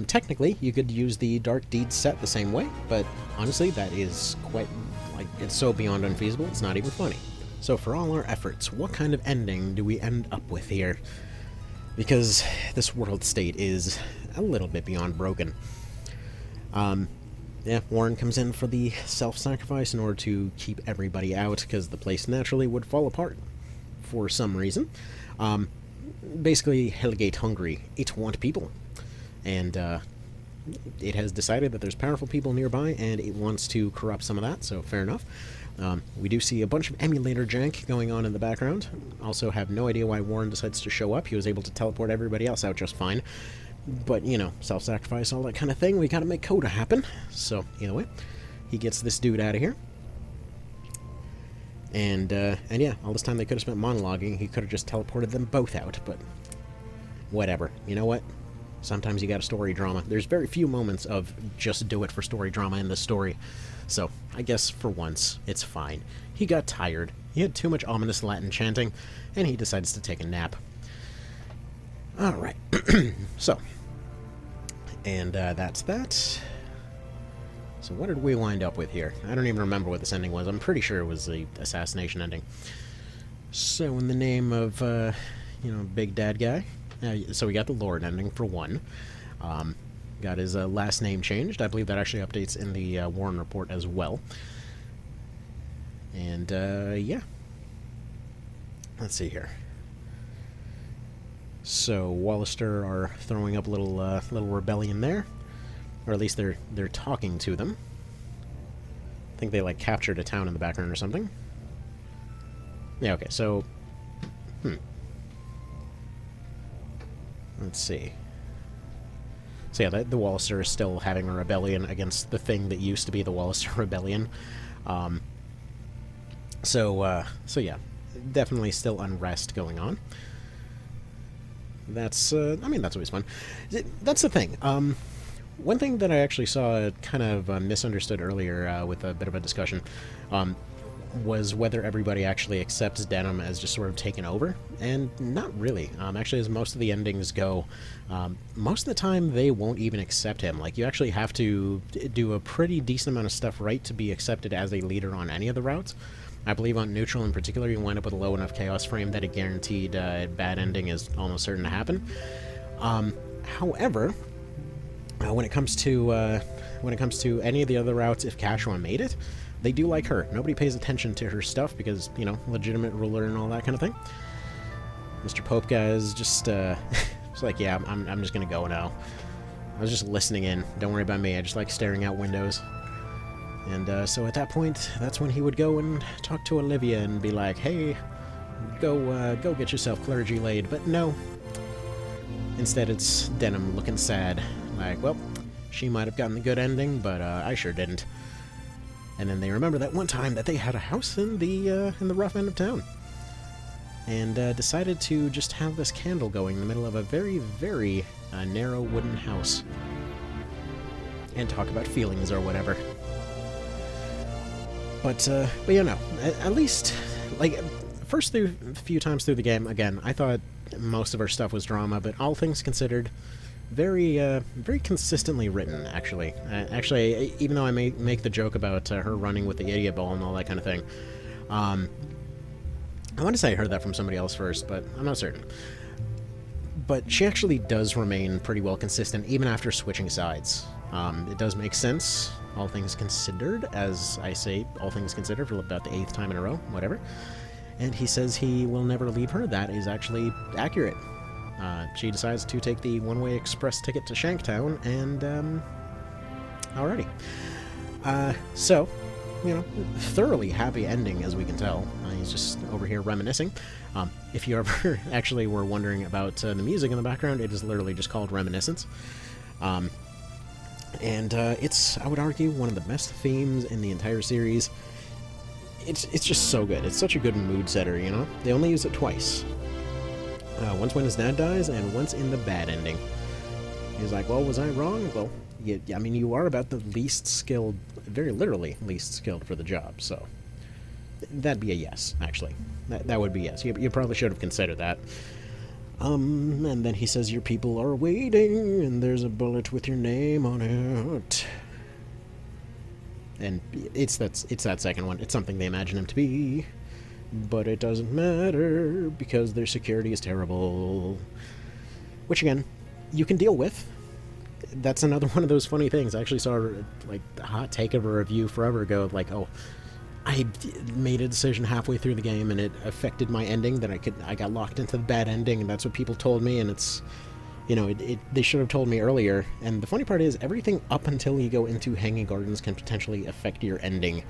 Technically, you could use the Dark Deed set the same way, but honestly, that is quite, like, it's so beyond unfeasible, it's not even funny. So for all our efforts, what kind of ending do we end up with here? Because this world state is a little bit beyond broken. Yeah, Warren comes in for the self-sacrifice in order to keep everybody out, because the place naturally would fall apart for some reason. Basically, Hellgate hungry. It want people. And it has decided that there's powerful people nearby, and it wants to corrupt some of that, so fair enough. We do see a bunch of emulator jank going on in the background. Also have no idea why Warren decides to show up. He was able to teleport everybody else out just fine. But, you know, self-sacrifice, all that kind of thing. We gotta make Coda happen. So, either way, he gets this dude out of here. And yeah, all this time they could have spent monologuing. He could have just teleported them both out, but whatever. You know what? Sometimes you got a story drama. There's very few moments of just do it for story drama in this story. So, I guess for once, it's fine. He got tired. He had too much ominous Latin chanting, and he decides to take a nap. Alright. So. And that's that. So what did we wind up with here? I don't even remember what this ending was. I'm pretty sure it was the assassination ending. So in the name of, Big Dad Guy... so we got the Lord ending, for one. Got his last name changed. I believe that actually updates in the Warren report as well. And, yeah. Let's see here. So, Wallister are throwing up a little rebellion there. Or at least they're talking to them. I think they, like, captured a town in the background or something. Yeah, okay, so... Let's see. So yeah, the Wallister is still having a rebellion against the thing that used to be the Wallister Rebellion. So yeah, definitely still unrest going on. That's, that's always fun. That's the thing. One thing that I actually saw kind of misunderstood earlier with a bit of a discussion was whether everybody actually accepts Denim as just sort of taken over, and not really. Actually, as most of the endings go, most of the time they won't even accept him. Like, you actually have to do a pretty decent amount of stuff right to be accepted as a leader on any of the routes. I believe on Neutral in particular, you wind up with a low enough chaos frame that a guaranteed bad ending is almost certain to happen. However, when it comes to any of the other routes, if Cashua made it, they do like her. Nobody pays attention to her stuff because, legitimate ruler and all that kind of thing. Mr. Pope guy is just, it's like, yeah, I'm just gonna go now. I was just listening in. Don't worry about me. I just like staring out windows. And so at that point, that's when he would go and talk to Olivia and be like, hey, go get yourself clergy laid. But no. Instead, it's Denim looking sad. Like, well, she might have gotten the good ending, but I sure didn't. And then they remember that one time that they had a house in the rough end of town. And decided to just have this candle going in the middle of a very, very narrow wooden house. And talk about feelings or whatever. But at least, like, first few times through the game, again, I thought most of our stuff was drama, but all things considered, very consistently written, actually. Actually, even though I may make the joke about her running with the idiot ball and all that kind of thing, I want to say I heard that from somebody else first, but I'm not certain. But she actually does remain pretty well consistent, even after switching sides. It does make sense, all things considered, as I say, all things considered, for about the 8th time in a row, whatever. And he says he will never leave her. That is actually accurate. She decides to take the one-way express ticket to Shanktown, and, alrighty. So, thoroughly happy ending, as we can tell. He's just over here reminiscing. If you ever actually were wondering about the music in the background, it is literally just called Reminiscence. And it's, I would argue, one of the best themes in the entire series. It's just so good. It's such a good mood setter, They only use it twice. Once when his dad dies, and once in the bad ending. He's like, well, was I wrong? Well, I mean, you are about the least skilled, very literally least skilled for the job, so... That'd be a yes, actually. That would be yes. You probably should have considered that. And then he says, your people are waiting, and there's a bullet with your name on it. And it's that second one. It's something they imagine him to be. But it doesn't matter, because their security is terrible. Which, again, you can deal with. That's another one of those funny things. I actually saw, like, a hot take of a review forever ago, like, oh, I made a decision halfway through the game, and it affected my ending, that I got locked into the bad ending, and that's what people told me, and it's, they should have told me earlier. And the funny part is, everything up until you go into Hanging Gardens can potentially affect your ending.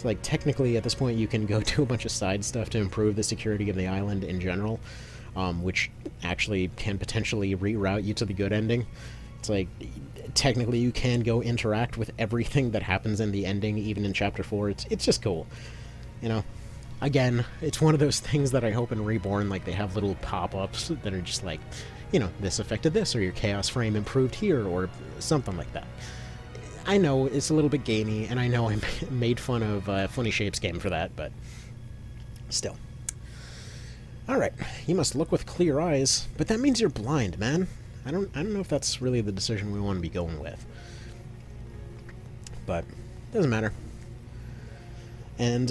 Like, technically, at this point, you can go do a bunch of side stuff to improve the security of the island in general, which actually can potentially reroute you to the good ending. It's like, technically, you can go interact with everything that happens in the ending, even in Chapter 4. It's just cool. Again, it's one of those things that I hope in Reborn, like, they have little pop-ups that are just like, you know, this affected this, or your chaos frame improved here, or something like that. I know it's a little bit gamey, and I know I made fun of Funny Shapes game for that, but still. Alright, you must look with clear eyes, but that means you're blind, man. I don't know if that's really the decision we want to be going with. But, doesn't matter. And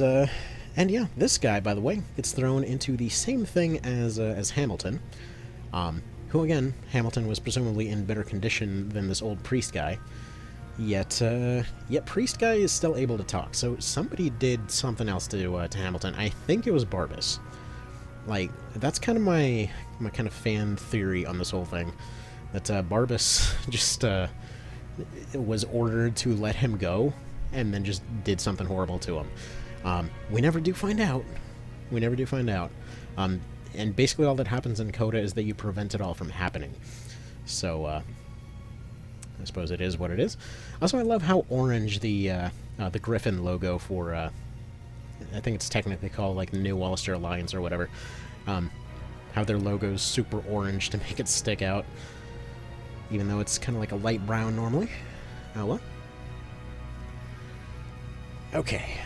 yeah, this guy, by the way, gets thrown into the same thing as Hamilton, who, again, Hamilton was presumably in better condition than this old priest guy, yet priest guy is still able to talk, so somebody did something else to Hamilton. I think it was Barbas. Like, that's kind of my kind of fan theory on this whole thing, that Barbas just was ordered to let him go, and then just did something horrible to him. We never do find out. We never do find out. And basically all that happens in Coda is that you prevent it all from happening. So, I suppose it is what it is. Also, I love how orange the Griffin logo for, I think it's technically called, like, the New Ulster Alliance or whatever, how their logo's super orange to make it stick out, even though it's kind of like a light brown normally. Oh, well. Okay,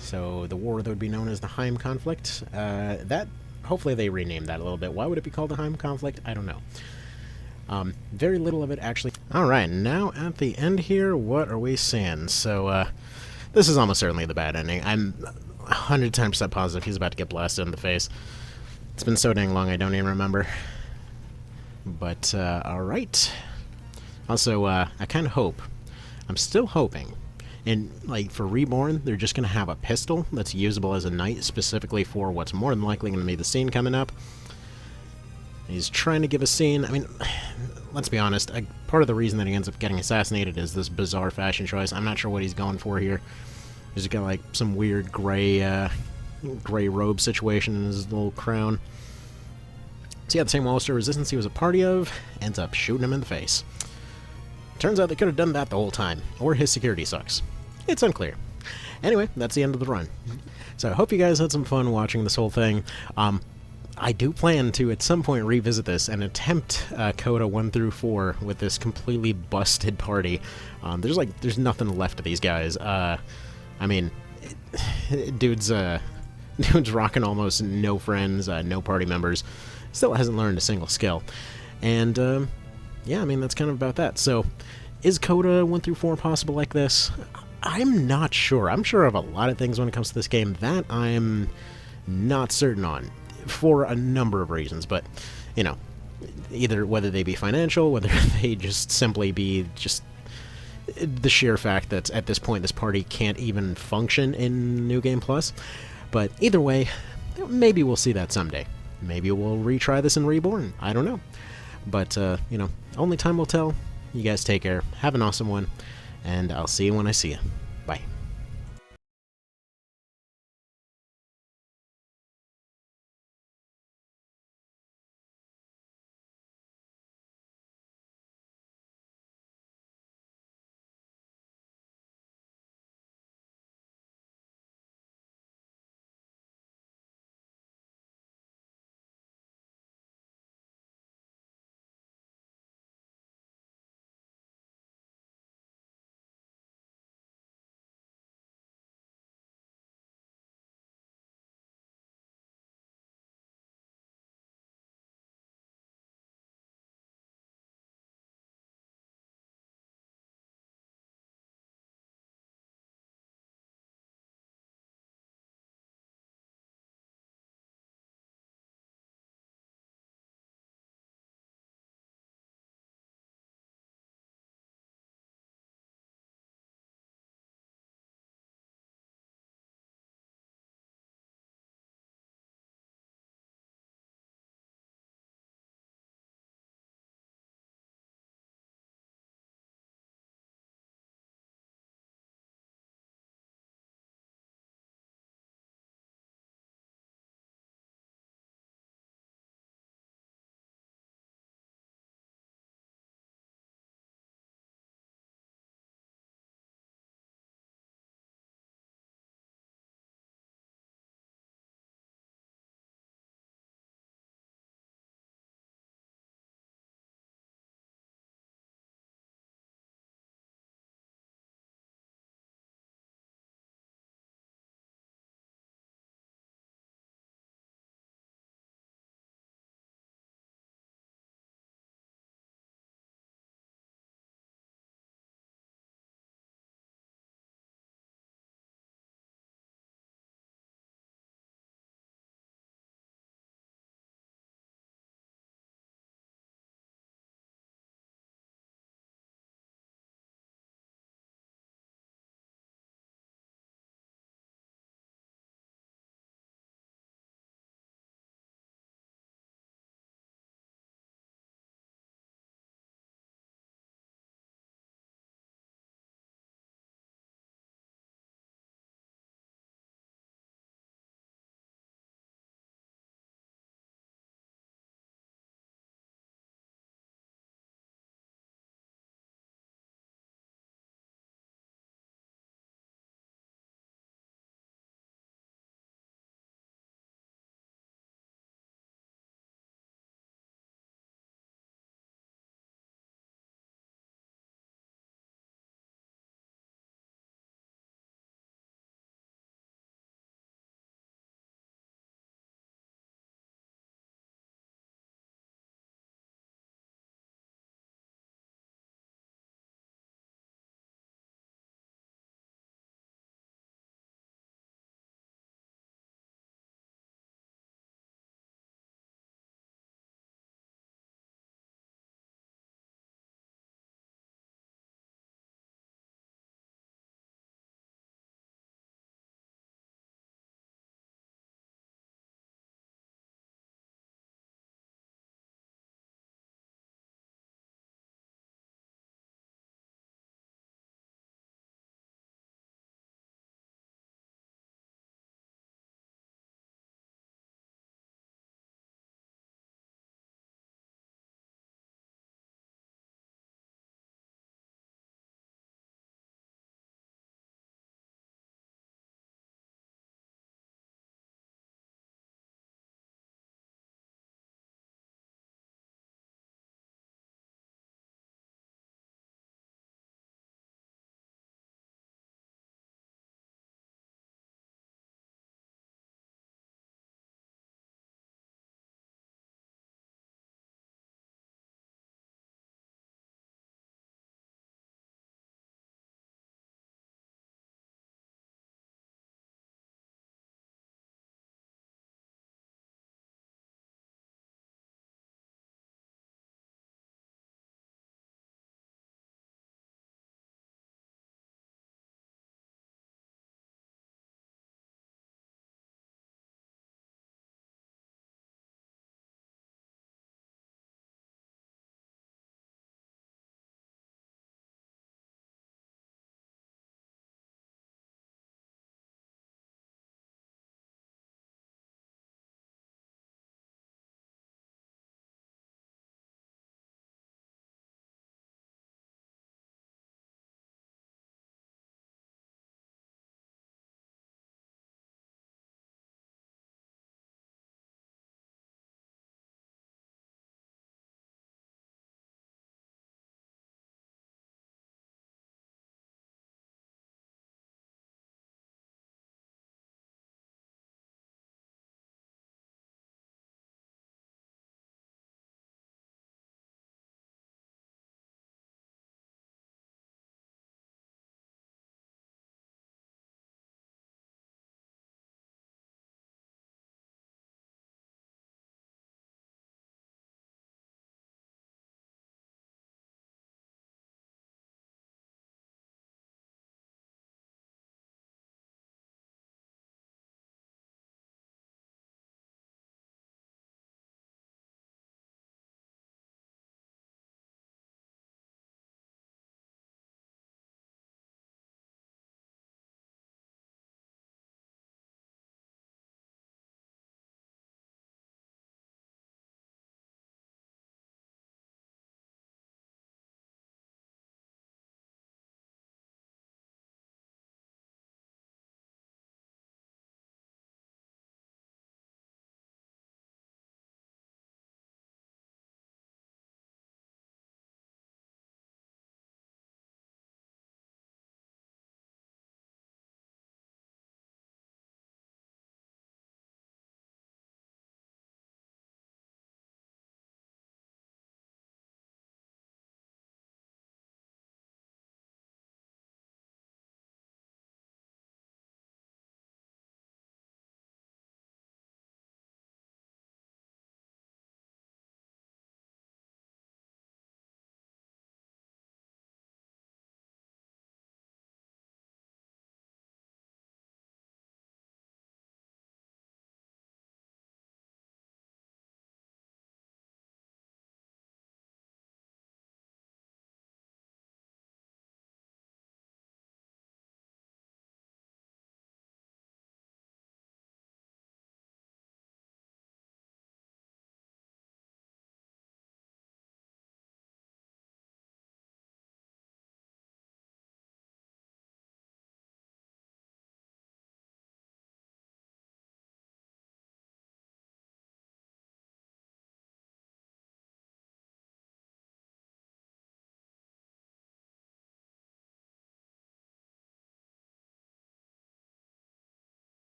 so the war that would be known as the Heim Conflict, that, hopefully they renamed that a little bit. Why would it be called the Heim Conflict? I don't know. Very little of it, actually. Alright, now at the end here, what are we seeing? So, this is almost certainly the bad ending. I'm 110% positive he's about to get blasted in the face. It's been so dang long, I don't even remember. But, alright. Also, I kind of hope, I'm still hoping, and, like, for Reborn, they're just going to have a pistol that's usable as a knight, specifically for what's more than likely going to be the scene coming up. He's trying to give a scene. I mean, let's be honest, part of the reason that he ends up getting assassinated is this bizarre fashion choice. I'm not sure what he's going for here. He's got, like, some weird gray robe situation in his little crown. So yeah, the same Ulster resistance he was a party of ends up shooting him in the face. Turns out they could have done that the whole time, or his security sucks. It's unclear. Anyway, that's the end of the run. So I hope you guys had some fun watching this whole thing. I do plan to, at some point, revisit this and attempt Coda 1 through 4 with this completely busted party. There's nothing left of these guys. I mean, dude's rocking almost no friends, no party members. Still hasn't learned a single skill. And, yeah, I mean, that's kind of about that. So, is Coda 1 through 4 possible like this? I'm not sure. I'm sure of a lot of things when it comes to this game that I'm not certain on, for a number of reasons. But, you know, either whether they be financial, whether they just simply be just the sheer fact that at this point this party can't even function in New Game Plus. But either way, maybe we'll see that someday. Maybe we'll retry this in Reborn. I don't know. But, you know, only time will tell. You guys take care. Have an awesome one. And I'll see you when I see you.